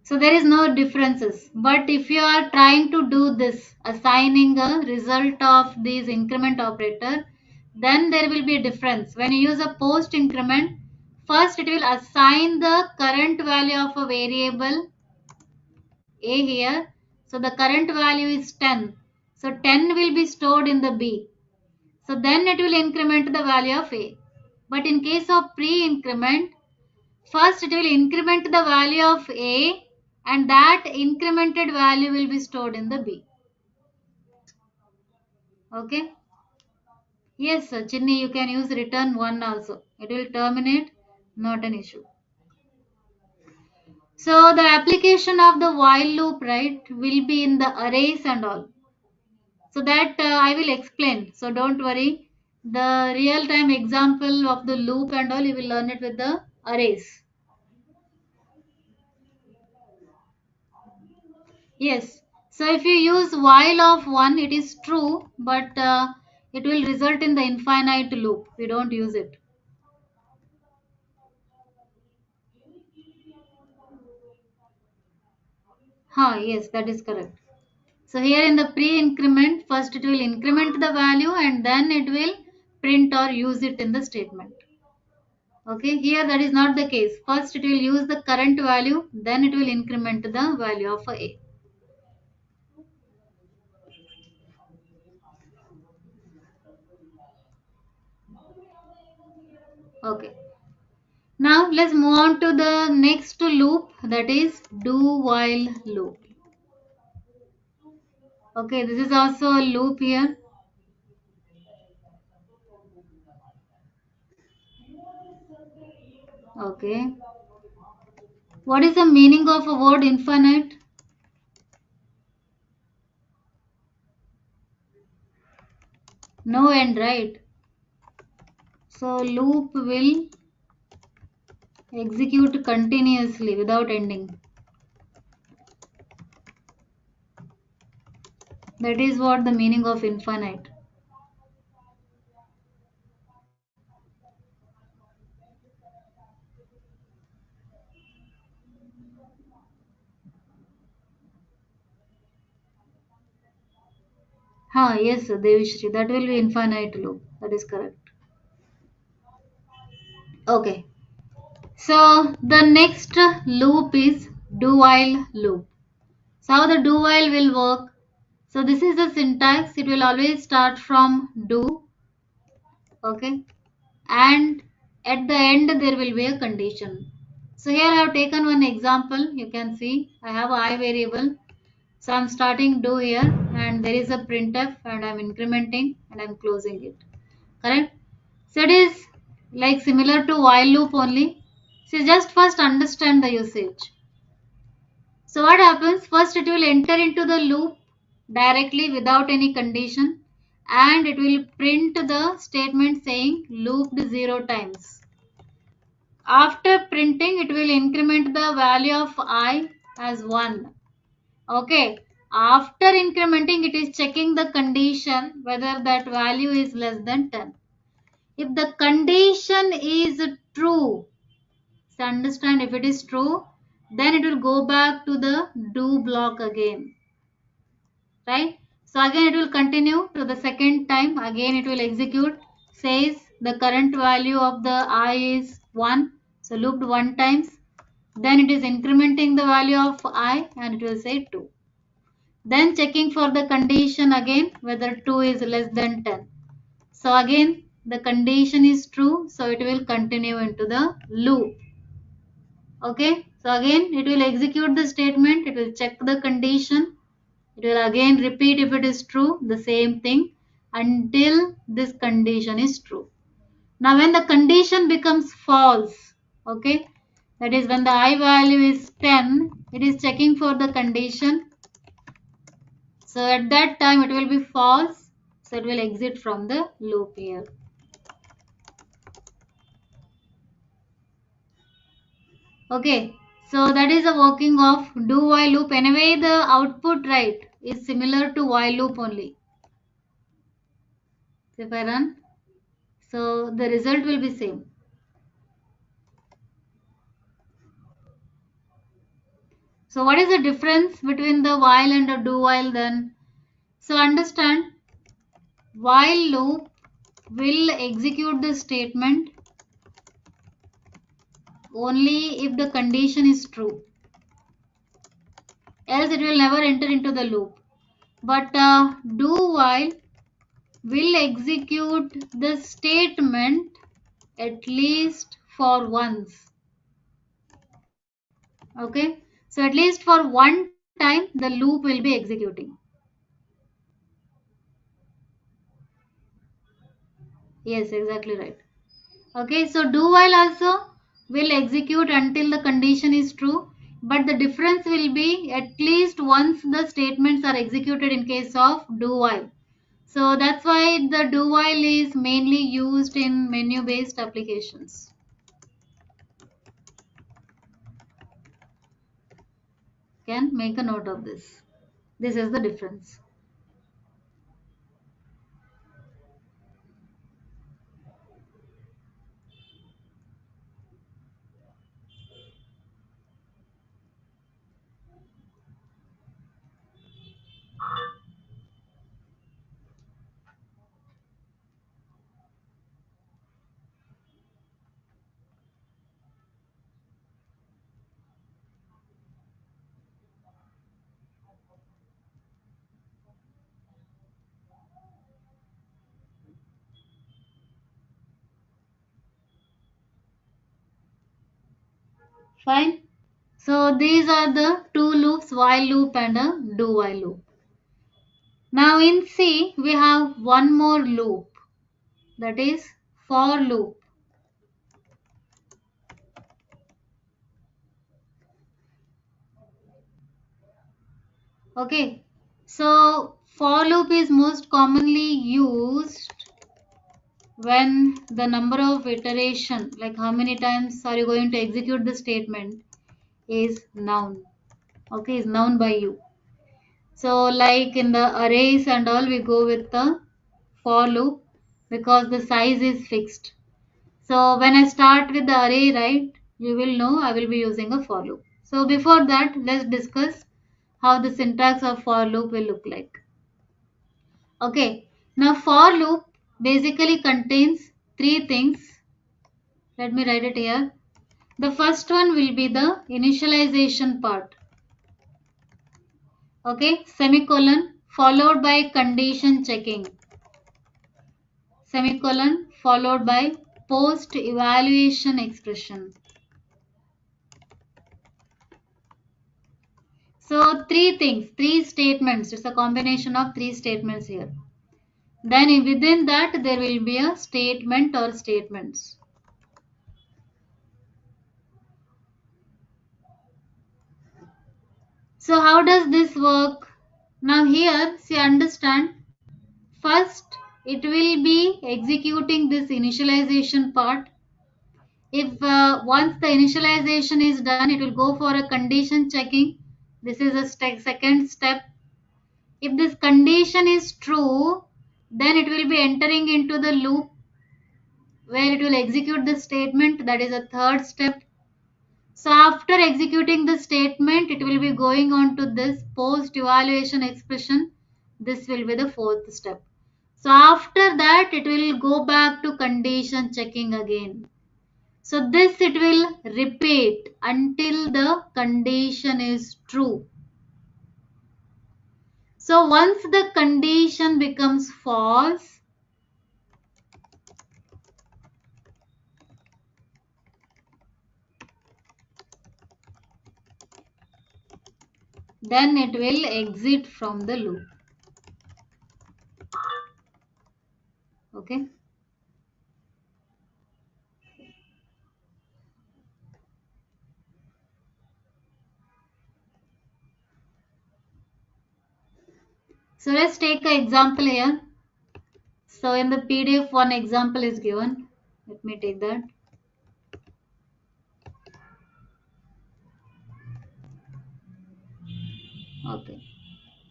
So there is no differences. But if you are trying to do this, assigning a result of these increment operator, then there will be a difference. When you use a post increment, first it will assign the current value of a variable A here. So the current value is 10. So 10 will be stored in the B. So then it will increment the value of A. But in case of pre-increment, first it will increment the value of A and that incremented value will be stored in the B. Okay. Yes, sir. Chinni, you can use return 1 also. It will terminate, not an issue. So the application of the while loop, right, will be in the arrays and all. So that I will explain. So don't worry. The real time example of the loop and all, you will learn it with the arrays. Yes. So if you use while of 1, it is true, but it will result in the infinite loop. We don't use it. Yes, that is correct. So here in the pre-increment, first it will increment the value and then it will print or use it in the statement. Okay, here that is not the case. First it will use the current value, then it will increment the value of a. Okay. Now let's move on to the next loop, that is do while loop. Okay, this is also a loop here. Okay. What is the meaning of a word infinite? No end, right? So loop will execute continuously without ending. That is what the meaning of infinite. Yes, Devishri, that will be infinite loop. That is correct. Okay. So the next loop is do while loop. So how the do while will work? So this is the syntax. It will always start from do. Okay. And at the end there will be a condition. So here I have taken one example. You can see I have a I variable. So I'm starting do here and there is a printf and I'm incrementing and I'm closing it. Correct? So it is like similar to while loop only. So just first understand the usage. So what happens? First it will enter into the loop directly without any condition and it will print the statement saying looped 0 times. After printing it will increment the value of I as 1. Okay. After incrementing it is checking the condition whether that value is less than 10. If the condition is true, so understand if it is true, then it will go back to the do block again. Right? So again it will continue to the second time. Again it will execute. Says the current value of the I is 1. So looped 1 times. Then it is incrementing the value of I and it will say 2. Then checking for the condition again whether 2 is less than 10. So again the condition is true, so it will continue into the loop. Okay, so again it will execute the statement, it will check the condition, it will again repeat if it is true, the same thing until this condition is true. Now when the condition becomes false, okay, that is when the I value is 10, it is checking for the condition. So at that time it will be false, so it will exit from the loop here. Okay, so that is the working of do while loop. Anyway, the output right is similar to while loop only. So if I run, so the result will be same. So what is the difference between the while and the do while then? So understand, while loop will execute the statement only if the condition is true. Else it will never enter into the loop. But do while will execute the statement at least for once. Okay, so at least for one time the loop will be executing. Yes, exactly right. Okay, so do while also will execute until the condition is true, but the difference will be at least once the statements are executed in case of do while. So that's why the do while is mainly used in menu based applications. Can make a note of this. This is the difference. Fine. So these are the two loops, while loop and a do while loop. Now in C we have one more loop, that is for loop. Okay. So for loop is most commonly used when the number of iteration, like how many times are you going to execute the statement, is known. Okay, is known by you. So like in the arrays and all, we go with the for loop because the size is fixed. So when I start with the array, right, you will know I will be using a for loop. So before that, let's discuss how the syntax of for loop will look like. Okay, now for loop basically contains three things. Let me write it here. The first one will be the initialization part. Okay, semicolon followed by condition checking. Semicolon followed by post evaluation expression. So three things, three statements. It's a combination of three statements here. Then within that there will be a statement or statements. So how does this work? Now here, see, understand. First, it will be executing this initialization part. If once the initialization is done, it will go for a condition checking. This is a second step. If this condition is true, then it will be entering into the loop where it will execute the statement. That is a third step. So after executing the statement, it will be going on to this post evaluation expression. This will be the fourth step. So after that, it will go back to condition checking again. So this it will repeat until the condition is true. So once the condition becomes false, then it will exit from the loop. Okay. So let's take an example here. So in the PDF, one example is given. Let me take that. Okay.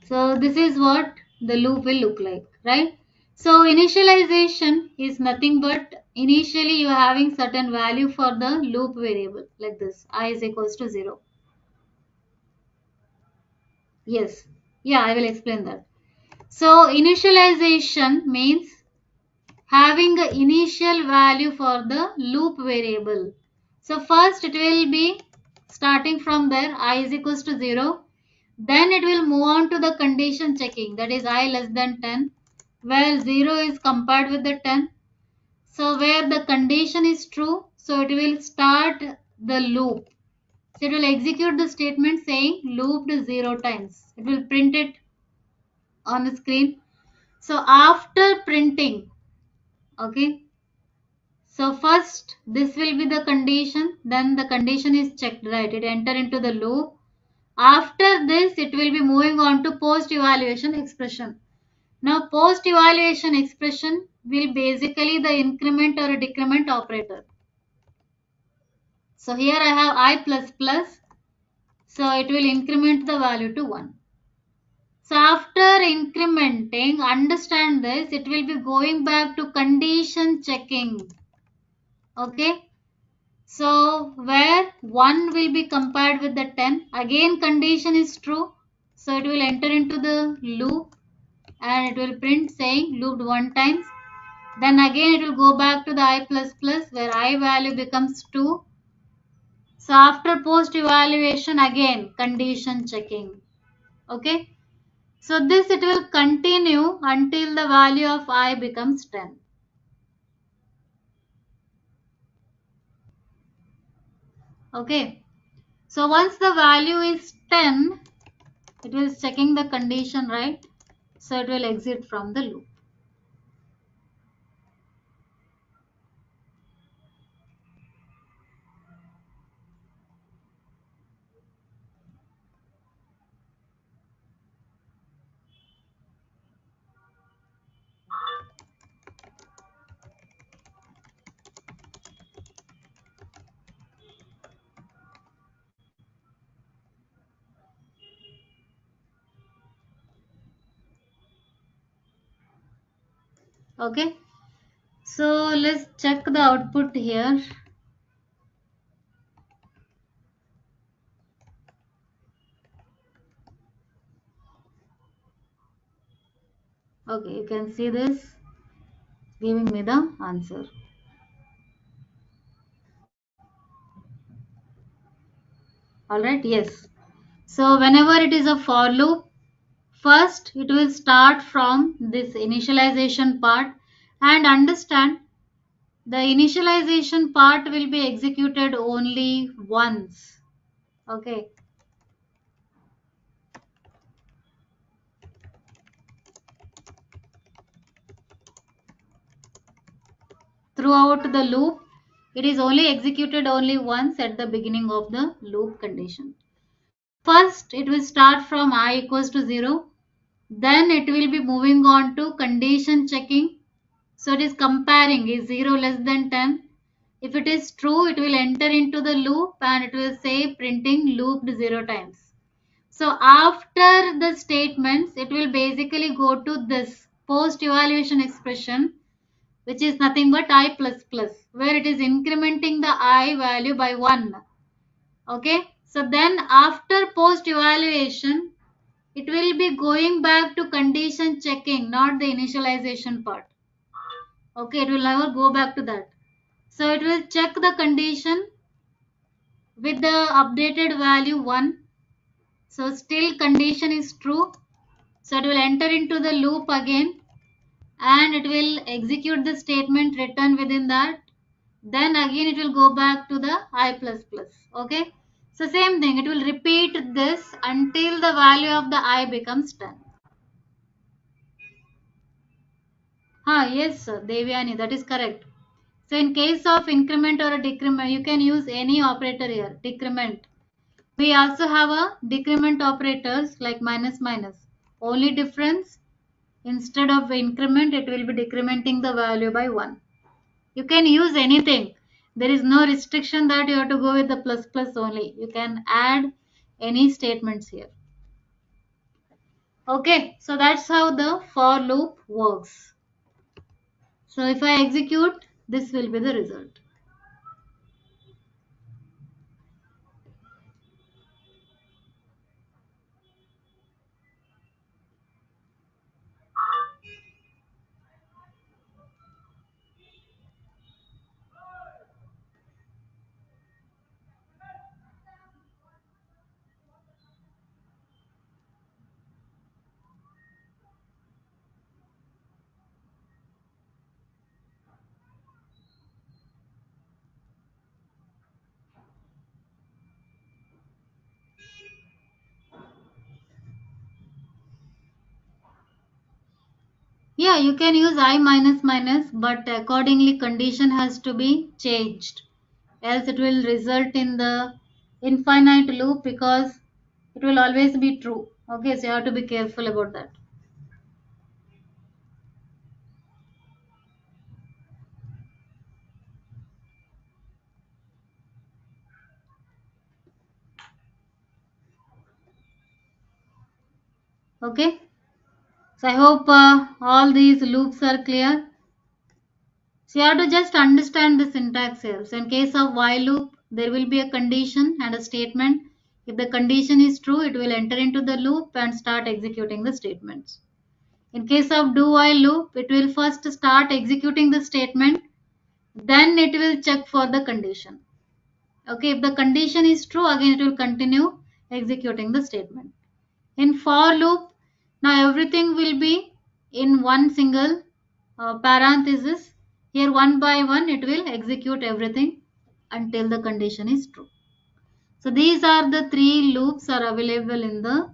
So this is what the loop will look like, right? So initialization is nothing but initially you are having certain value for the loop variable like this, I is equals to 0. Yes. Yeah, I will explain that. So initialization means having an initial value for the loop variable. So first it will be starting from there, I is equals to 0. Then it will move on to the condition checking, that is I less than 10, where 0 is compared with the 10. So where the condition is true, so it will start the loop. So it will execute the statement saying looped 0 times. It will print it on the screen. So after printing, okay, so first this will be the condition, then the condition is checked, right? It enter into the loop. After this, it will be moving on to post evaluation expression. Now, post evaluation expression will basically the increment or a decrement operator. So here I have I plus plus. So it will increment the value to 1. So after incrementing, understand this, it will be going back to condition checking. Okay. So where 1 will be compared with the 10. Again condition is true. So it will enter into the loop and it will print saying looped 1 times. Then again it will go back to the I plus plus where I value becomes 2. So after post evaluation again condition checking. Okay. So this it will continue until the value of I becomes 10. Okay. So once the value is 10, it will checking the condition, right? So it will exit from the loop. Okay. So let's check the output here. Okay, you can see this giving me the answer. Alright, yes. So whenever it is a for loop, first it will start from this initialization part and understand the initialization part will be executed only once. Okay. Throughout the loop, it is only executed only once at the beginning of the loop condition. First, it will start from I equals to 0. Then it will be moving on to condition checking. So it is comparing, is 0 less than 10? If it is true, it will enter into the loop and it will say printing looped 0 times. So after the statements, it will basically go to this post evaluation expression, which is nothing but I plus plus, where it is incrementing the I value by 1. Okay. So then after post evaluation, it will be going back to condition checking, not the initialization part. Okay, it will never go back to that. So it will check the condition with the updated value 1. So still condition is true. So it will enter into the loop again and it will execute the statement written within that. Then again it will go back to the I plus plus. Okay. So same thing, it will repeat this until the value of the I becomes 10. Yes, sir, Devyani, that is correct. So in case of increment or a decrement, you can use any operator here. Decrement. We also have a decrement operators like minus minus. Only difference, instead of increment, it will be decrementing the value by 1. You can use anything. There is no restriction that you have to go with the plus plus only. You can add any statements here. Okay, so that's how the for loop works. So if I execute, this will be the result. Yeah, you can use I minus minus, but accordingly condition has to be changed. Else it will result in the infinite loop because it will always be true. Okay, so you have to be careful about that. Okay, so I hope all these loops are clear. So you have to just understand the syntax here. So in case of while loop, there will be a condition and a statement. If the condition is true, it will enter into the loop and start executing the statements. In case of do while loop, it will first start executing the statement, then it will check for the condition. Okay, if the condition is true, again it will continue executing the statement. In for loop, now everything will be in one single parenthesis. Here one by one it will execute everything until the condition is true. So these are the 3 loops are available in the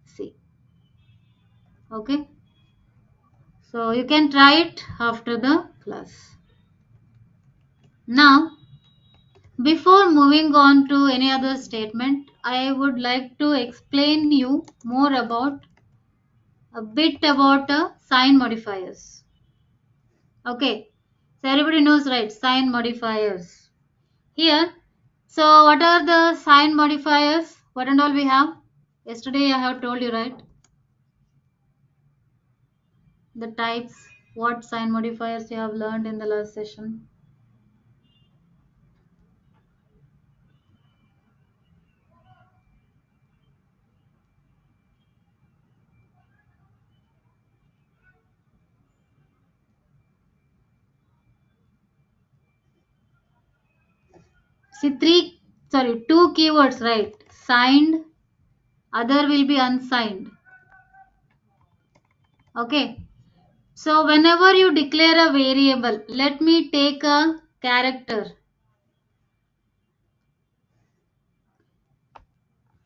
C. Okay. So you can try it after the class. Now, before moving on to any other statement, I would like to explain you more about a bit about sign modifiers. Okay, so everybody knows, right? Sign modifiers. Here, so what are the sign modifiers? What and all we have? Yesterday I have told you, right? The types, what sign modifiers you have learned in the last session. See, two keywords, right? Signed, other will be unsigned. Okay. So whenever you declare a variable, let me take a character.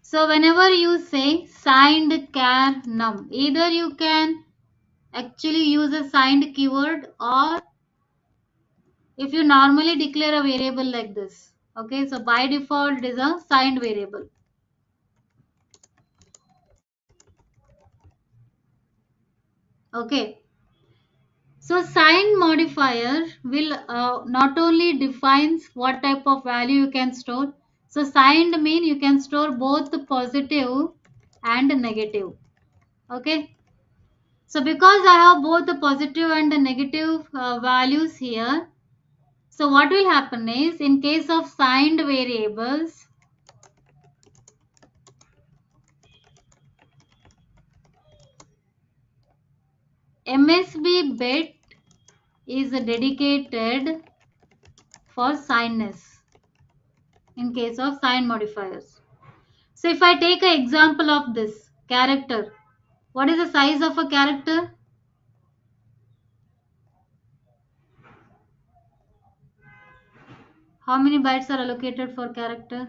So whenever you say signed char num, either you can actually use a signed keyword, or if you normally declare a variable like this. Okay, so by default it is a signed variable. Okay. So sign modifier will not only defines what type of value you can store. So signed mean you can store both the positive and negative. Okay. So because I have both the positive and the negative values here, so what will happen is, in case of signed variables, MSB bit is dedicated for signedness in case of sign modifiers. So if I take an example of this character, what is the size of a character? How many bytes are allocated for character?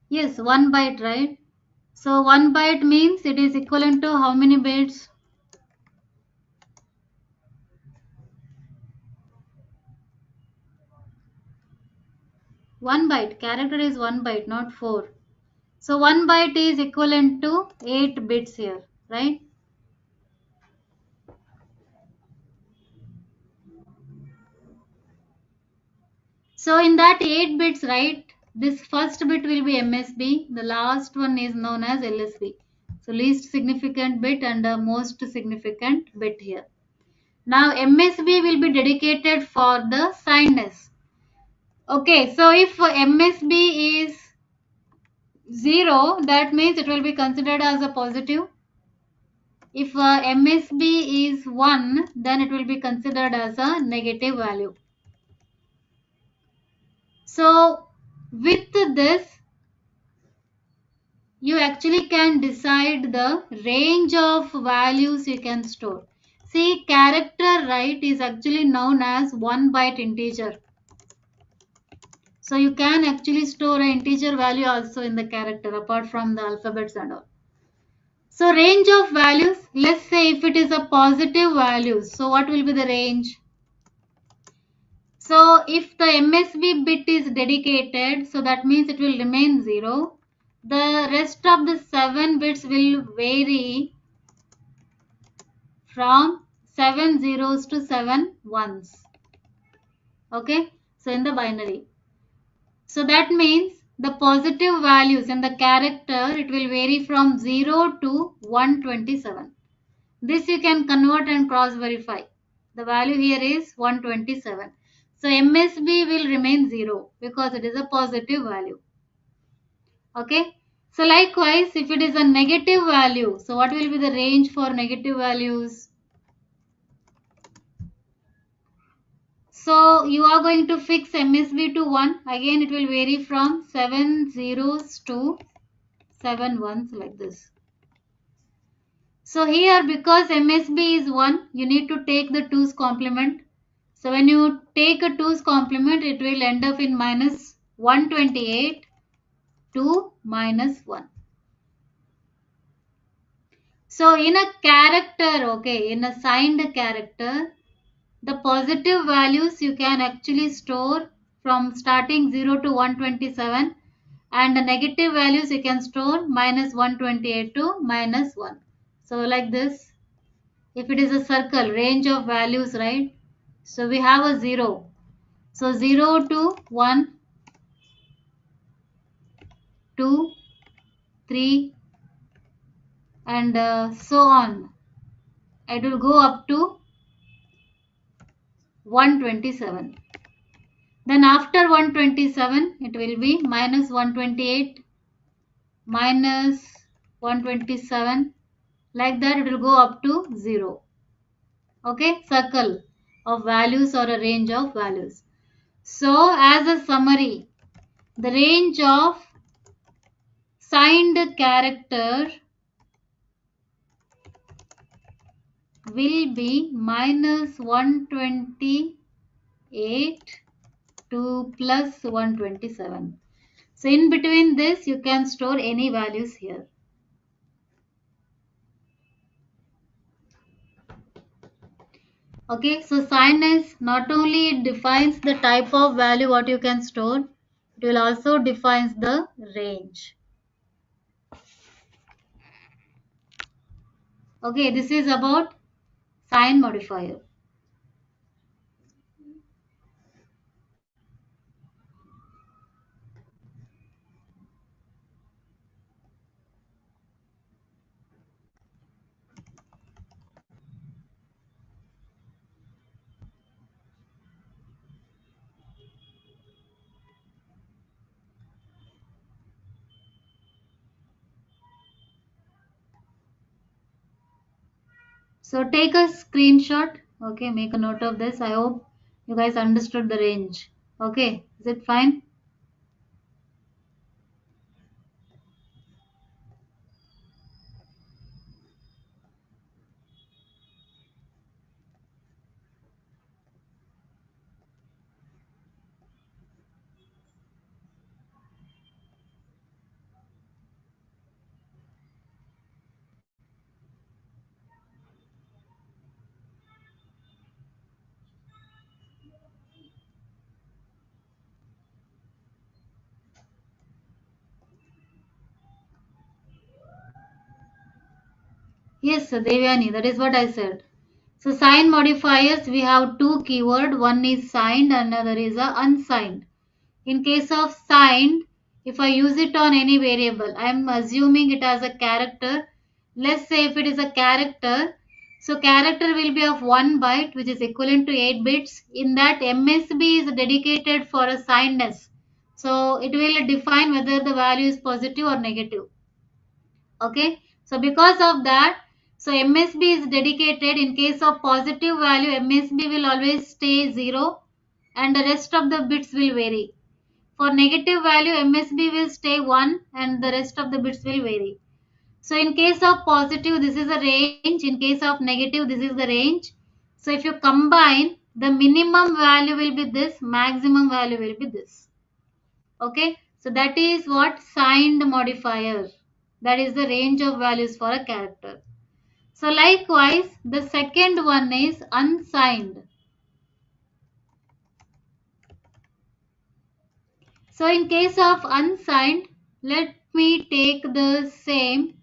Yes, 1 byte, right? So 1 byte means it is equivalent to how many bits? 1 byte. Character is 1 byte, not 4. So 1 byte is equivalent to 8 bits here, right? So in that 8 bits, right, this first bit will be MSB, the last one is known as LSB. So least significant bit and the most significant bit here. Now MSB will be dedicated for the signedness. Okay, so if MSB is 0, that means it will be considered as a positive. If MSB is 1, then it will be considered as a negative value. So with this, you actually can decide the range of values you can store. See, character, right, is actually known as 1 byte integer. So you can actually store an integer value also in the character apart from the alphabets and all. So range of values, let's say if it is a positive value, so what will be the range? So if the MSB bit is dedicated, so that means it will remain 0. The rest of the 7 bits will vary from 7 zeros to 7 ones. Okay, so in the binary. So that means the positive values in the character, it will vary from 0 to 127. This you can convert and cross verify. The value here is 127. So MSB will remain 0 because it is a positive value. Okay. So likewise, if it is a negative value, so what will be the range for negative values? So you are going to fix MSB to 1. Again, it will vary from 7 zeros to 7 ones like this. So here, because MSB is 1, you need to take the 2's complement. So when you take a 2's complement, it will end up in minus 128 to minus 1. So in a character, okay, in a signed character, the positive values you can actually store from starting 0 to 127, and the negative values you can store minus 128 to minus 1. So like this, if it is a circle, range of values, right? So we have a 0. So 0 to 1, 2, 3, and so on. It will go up to 127. Then after 127, it will be minus 128, minus 127. Like that, it will go up to 0. Okay, circle of values or a range of values. So, as a summary, the range of signed character will be minus 128 to plus 127. So, in between this, you can store any values here. Okay, so signness not only defines the type of value what you can store, it will also defines the range. Okay, this is about sign modifier. So take a screenshot. Okay, make a note of this. I hope you guys understood the range. Okay, is it fine? Yes, Devyani, that is what I said. So sign modifiers, we have two keyword. One is signed, another is unsigned. In case of signed, if I use it on any variable, I am assuming it as a character. Let's say if it is a character, so character will be of 1 byte, which is equivalent to 8 bits. In that, MSB is dedicated for a signedness. So it will define whether the value is positive or negative. Okay, so because of that, so MSB is dedicated. In case of positive value, MSB will always stay 0 and the rest of the bits will vary. For negative value, MSB will stay 1 and the rest of the bits will vary. So in case of positive, this is a range. In case of negative, this is the range. So if you combine, the minimum value will be this, maximum value will be this. Okay, so that is what signed modifier. That is the range of values for a character. So likewise, the second one is unsigned. So in case of unsigned, let me take the same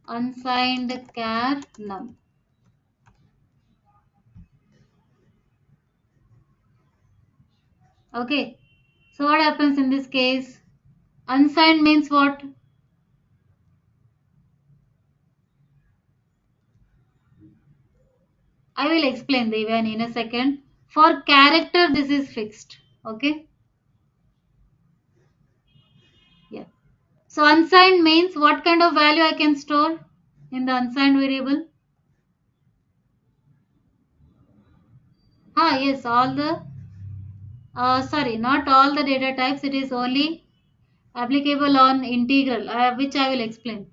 unsigned char num. Okay, so what happens in this case? Unsigned means what? I will explain the even in a second. For character, this is fixed. Okay, yeah. So unsigned means what kind of value I can store in the unsigned variable? Yes, all the, sorry, not all the data types, it is only applicable on integral, which I will explain.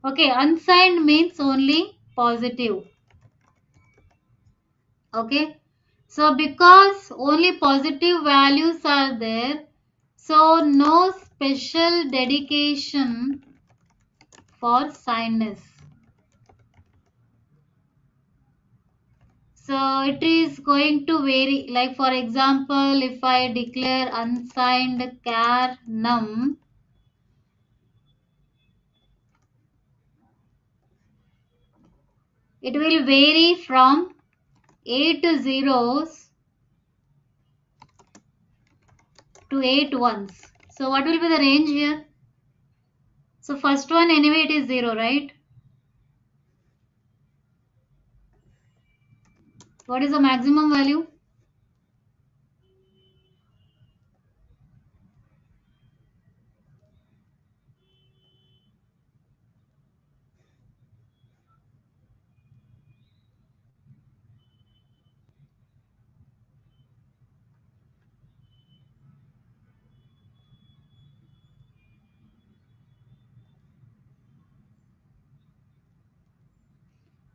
Okay, unsigned means only positive. Okay, so because only positive values are there, so no special dedication for signedness. So it is going to vary. Like for example, if I declare unsigned char num, it will vary from 8 zeros to 8 ones. So what will be the range here? So first one anyway it is 0, right? What is the maximum value?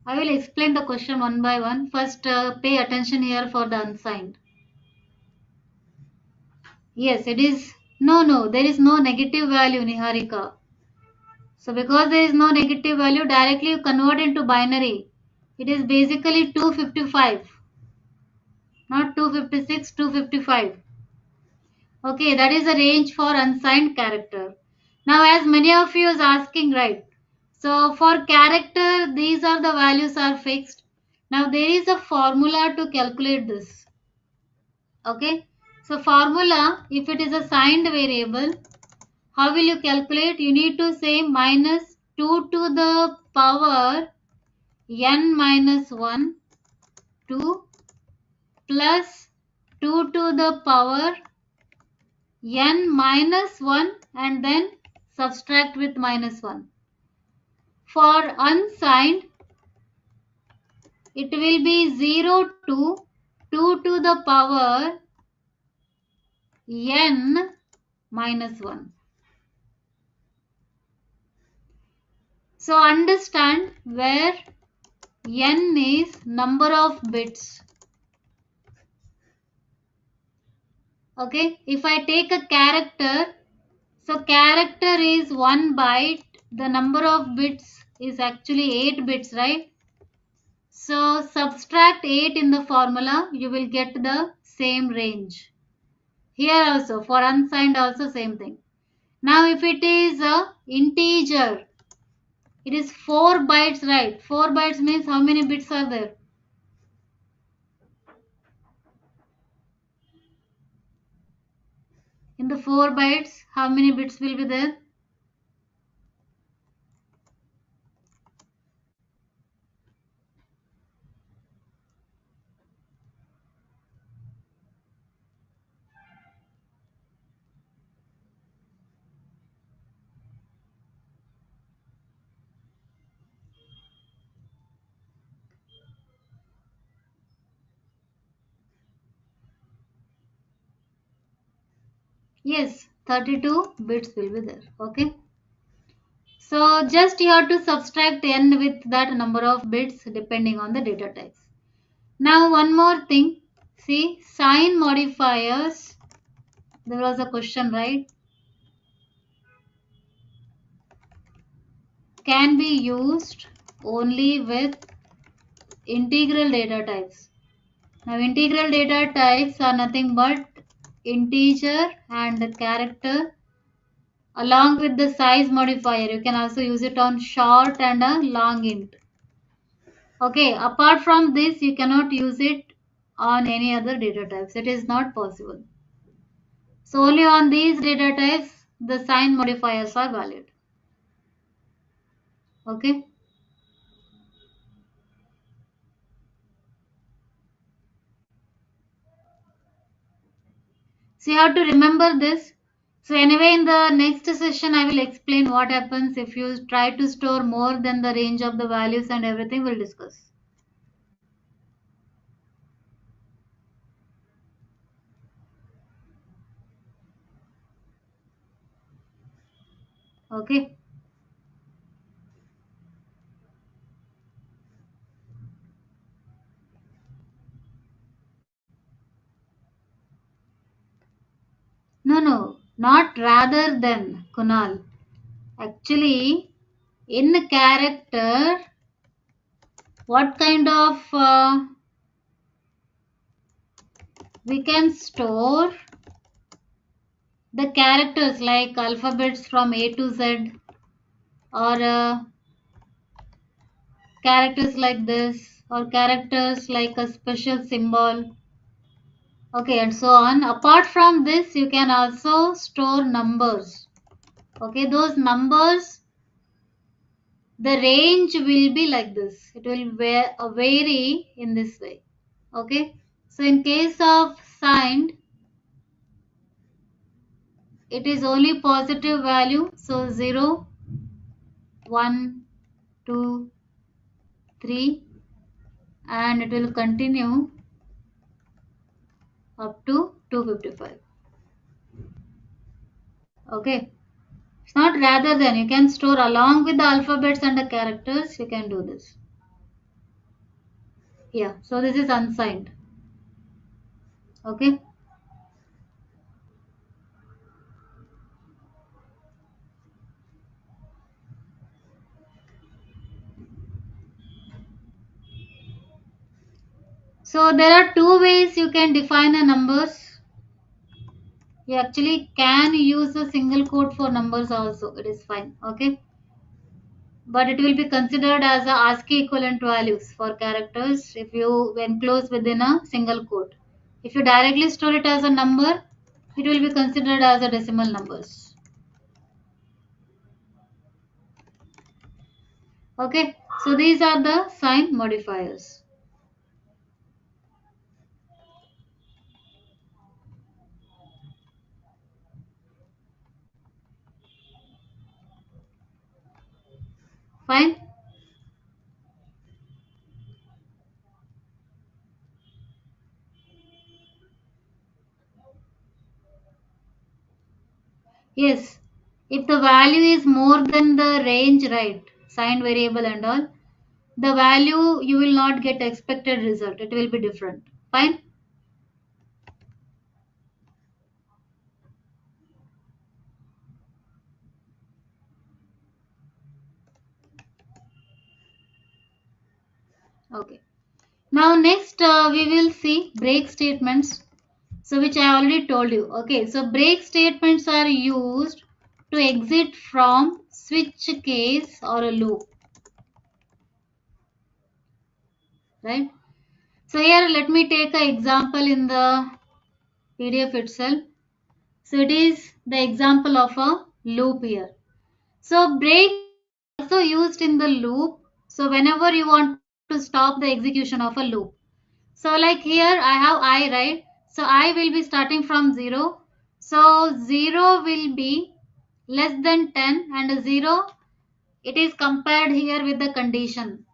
I will explain the question one by one. First, pay attention here for the unsigned. Yes, it is. No, there is no negative value, Niharika. So because there is no negative value, directly you convert into binary. It is basically 255, not 256, 255. Okay, that is the range for unsigned character. Now, as many of you is asking, right? So for character, these are the values are fixed. Now there is a formula to calculate this. Okay, so formula, if it is a signed variable, how will you calculate? You need to say minus 2 to the power n minus 1 to plus 2 to the power n minus 1 and then subtract with minus 1. For unsigned, it will be 0 to 2 to the power n minus 1. So understand where n is number of bits. Okay, if I take a character, so character is 1 byte, the number of bits is actually 8 bits, right? So subtract 8 in the formula, you will get the same range. Here also, for unsigned also same thing. Now if it is a integer, it is 4 bytes, right? 4 bytes means how many bits are there? In the 4 bytes, how many bits will be there? Yes, 32 bits will be there. Okay. So just you have to subtract n with that number of bits depending on the data types. Now one more thing. See, sign modifiers. There was a question, right? Can be used only with integral data types. Now integral data types are nothing but integer and the character along with the size modifier. You can also use it on short and a long int. Okay, apart from this, you cannot use it on any other data types. It is not possible. So only on these data types, the sign modifiers are valid. Okay. So you have to remember this. So anyway, in the next session, I will explain what happens if you try to store more than the range of the values and everything we'll discuss. Okay. No, not rather than, Kunal. Actually, in character, what kind of we can store the characters like alphabets from A to Z, or characters like this, or characters like a special symbol, okay, and so on. Apart from this, you can also store numbers. Okay, those numbers, the range will be like this. It will vary in this way. Okay, so in case of signed, it is only positive value. So 0, 1, 2, 3, and it will continue up to 255. Okay, it's not rather than. You can store along with the alphabets and the characters. You can do this. Yeah, so this is unsigned. Okay. So there are two ways you can define a numbers. You actually can use a single quote for numbers also. It is fine. Okay. But it will be considered as a ASCII equivalent values for characters if you enclose within a single quote. If you directly store it as a number, it will be considered as a decimal numbers. Okay. So these are the sign modifiers. Fine. Yes, if the value is more than the range, right, signed variable and all, the value you will not get expected result. It will be different. Fine. Okay. Now next we will see break statements. So which I already told you. Okay. So break statements are used to exit from switch case or a loop. Right. So here let me take an example in the PDF itself. So it is the example of a loop here. So break also used in the loop. So whenever you want to stop the execution of a loop. So like here I have I, right? So I will be starting from 0. So 0 will be less than 10 and 0 it is compared here with the condition.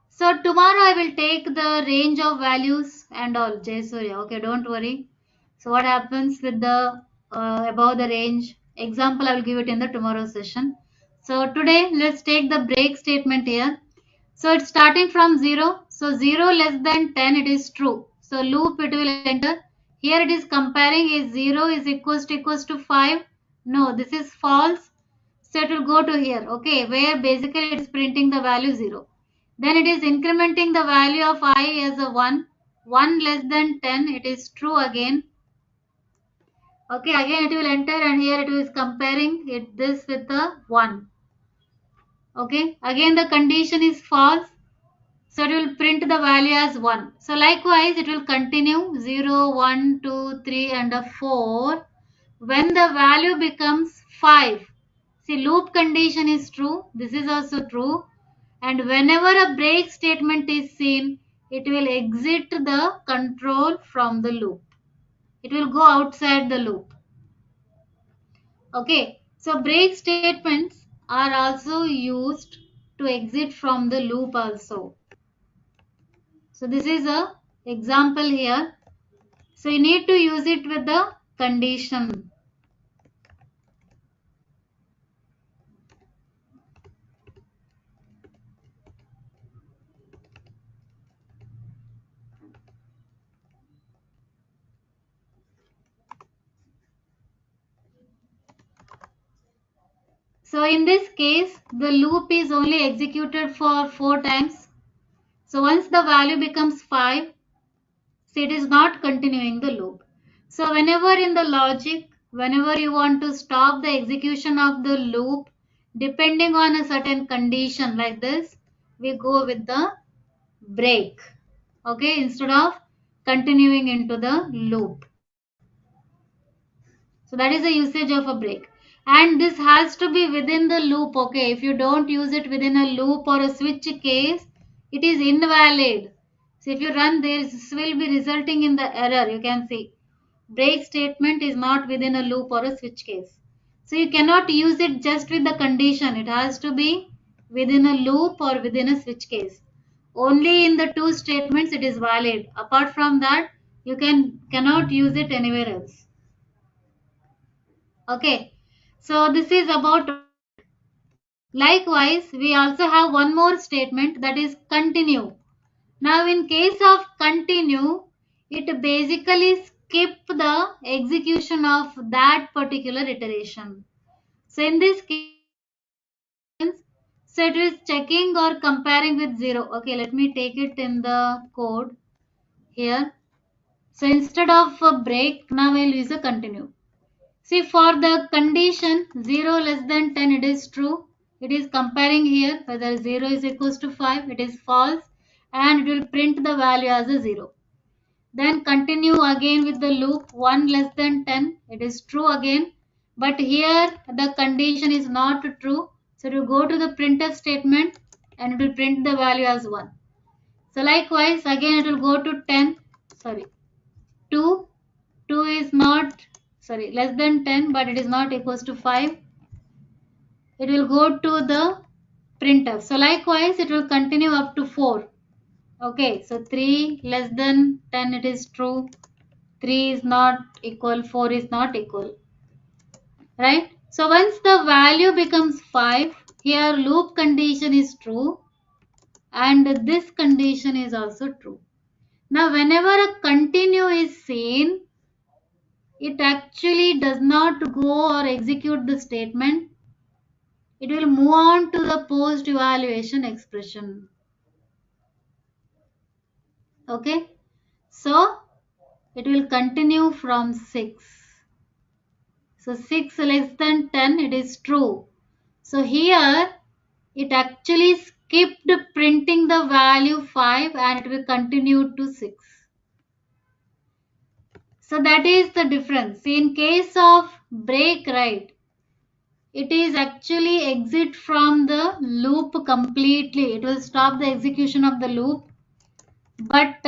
So tomorrow I will take the range of values and all. Jay Surya. Okay, don't worry. So what happens with the above the range? Example I will give it in the tomorrow session. So today let's take the break statement here. So it's starting from 0. So 0 less than 10 it is true. So loop it will enter. Here it is comparing is 0 is equals to 5. No, this is false. So it will go to here. Okay, where basically it is printing the value 0. Then it is incrementing the value of I as a 1. 1 less than 10 it is true again. Okay, again it will enter and here it is comparing it this with the 1. Okay, again the condition is false. So it will print the value as 1. So likewise it will continue 0, 1, 2, 3 and a 4. When the value becomes 5. See, loop condition is true. This is also true. And whenever a break statement is seen, it will exit the control from the loop. It will go outside the loop. Okay. So break statements are also used to exit from the loop also. So this is a example here. So you need to use it with the condition. So in this case, the loop is only executed for 4 times. So once the value becomes 5, so it is not continuing the loop. So whenever in the logic, whenever you want to stop the execution of the loop, depending on a certain condition like this, we go with the break. Okay, instead of continuing into the loop. So that is the usage of a break. And this has to be within the loop. Okay, if you don't use it within a loop or a switch case, it is invalid. So if you run this will be resulting in the error. You can see break statement is not within a loop or a switch case. So you cannot use it just with the condition. It has to be within a loop or within a switch case. Only in the two statements it is valid. Apart from that, you cannot use it anywhere else. Okay, so this is about. Likewise, we also have one more statement, that is continue. Now in case of continue, it basically skip the execution of that particular iteration. So in this case, so it is checking or comparing with 0. Okay, let me take it in the code here. So instead of a break, now I'll use a continue. See, for the condition 0 less than 10, it is true. It is comparing here whether 0 is equals to 5, it is false, and it will print the value as a 0. Then continue again with the loop 1 less than 10, it is true again, but here the condition is not true. So to go to the printf statement and it will print the value as 1. So likewise, again it will go to 10, sorry, 2 2 is not, sorry, less than 10, but it is not equals to 5. It will go to the printf. So likewise it will continue up to 4. Okay, so 3 less than 10, it is true, 3 is not equal, 4 is not equal, right? So once the value becomes 5, here loop condition is true and this condition is also true. Now whenever a continue is seen, it actually does not go or execute the statement. It will move on to the post evaluation expression. Okay, so it will continue from 6. So 6 less than 10, it is true. So here it actually skipped printing the value 5 and it will continue to 6. So that is the difference. In case of break, right, it is actually exit from the loop completely. It will stop the execution of the loop, but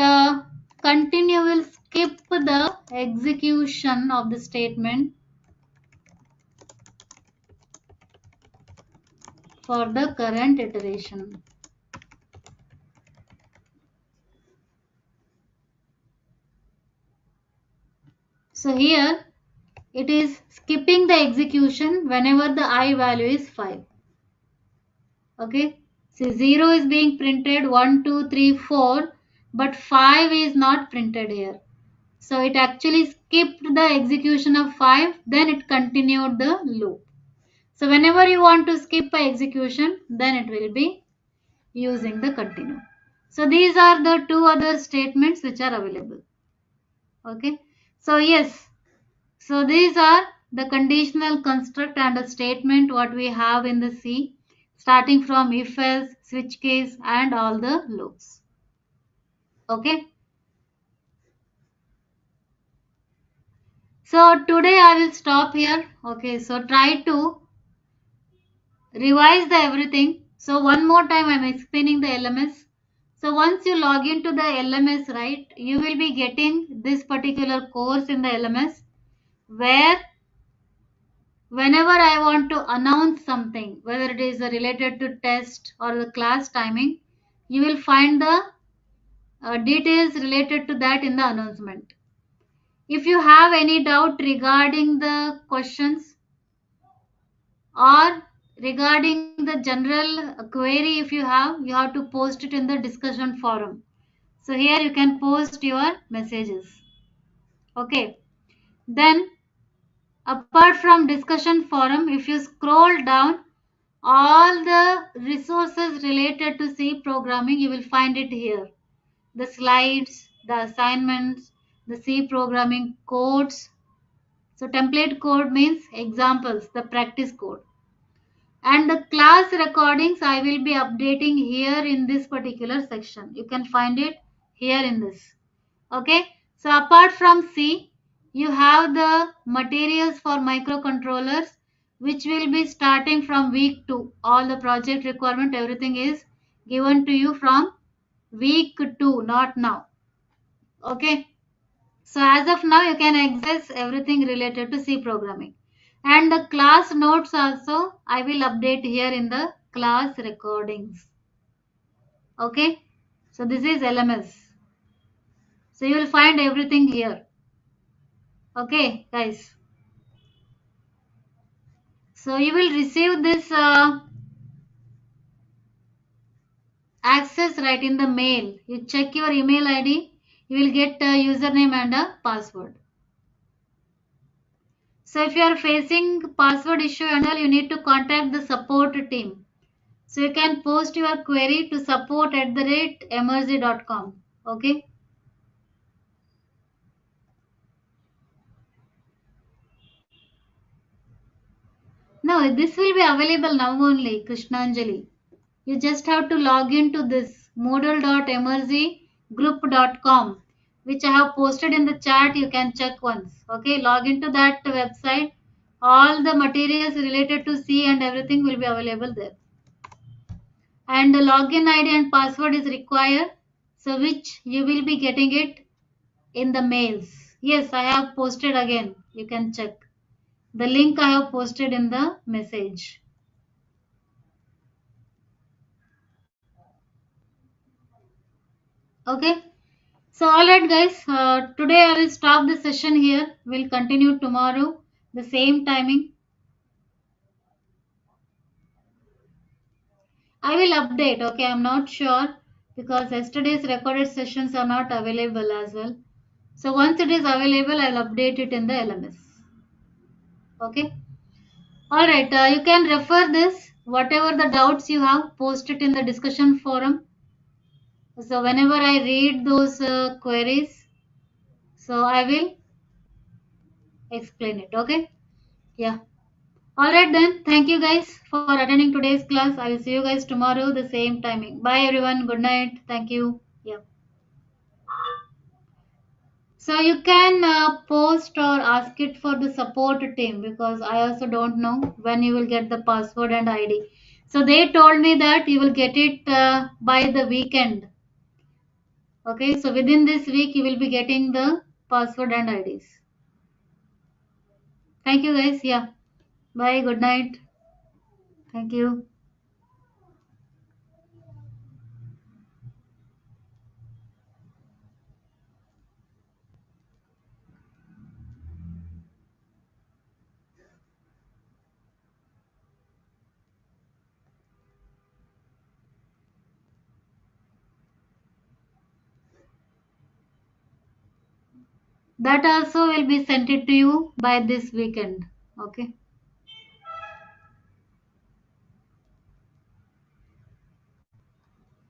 continue will skip the execution of the statement for the current iteration. So here it is skipping the execution whenever the I value is 5. Okay, so 0 is being printed, 1 2 3 4, but 5 is not printed here. So it actually skipped the execution of 5, then it continued the loop. So whenever you want to skip a execution, then it will be using the continue. So these are the two other statements which are available. Okay, so yes, so these are the conditional construct and a statement what we have in the C, starting from if else, switch case and all the loops. Okay, so today I will stop here. Okay, so try to revise the everything. So one more time I am explaining the LMS. So once you log into the LMS, right, you will be getting this particular course in the LMS where whenever I want to announce something, whether it is related to test or the class timing, you will find the details related to that in the announcement. If you have any doubt regarding the questions or regarding the general query, if you have to post it in the discussion forum. So here you can post your messages. Okay. Then apart from discussion forum, if you scroll down, all the resources related to C programming, you will find it here. The slides, the assignments, the C programming codes. So template code means examples, the practice code. And the class recordings I will be updating here in this particular section. You can find it here in this. Okay. So apart from C, you have the materials for microcontrollers which will be starting from week 2. All the project requirement, everything is given to you from week 2, not now. Okay. So as of now, you can access everything related to C programming. And the class notes also, I will update here in the class recordings. Okay. So this is LMS. So you will find everything here. Okay, guys. So you will receive this access right in the mail. You check your email ID. You will get a username and a password. So if you are facing password issue and all, you need to contact the support team. So you can post your query to support@emertxe.com. Okay. No, this will be available now only, Krishnanjali. You just have to log into this moodle.emergegroup.com, which I have posted in the chat. You can check once. Okay, log into that website. All the materials related to C and everything will be available there. And the login ID and password is required, so which you will be getting it in the mails. Yes, I have posted again. You can check. The link I have posted in the message. Okay. So, alright, guys. Today I will stop the session here. We'll continue tomorrow, the same timing. I will update. Okay, I'm not sure because yesterday's recorded sessions are not available as well. So, once it is available, I'll update it in the LMS. Okay. Alright, you can refer this. Whatever the doubts you have, post it in the discussion forum. So, whenever I read those queries, so I will explain it. Okay. Yeah. Alright then. Thank you guys for attending today's class. I will see you guys tomorrow, the same timing. Bye everyone. Good night. Thank you. Yeah. So you can post or ask it for the support team because I also don't know when you will get the password and ID. So they told me that you will get it by the weekend. Okay, so within this week you will be getting the password and IDs. Thank you guys. Yeah. Bye. Good night. Thank you. That also will be sent it to you by this weekend. Okay.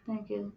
Thank you.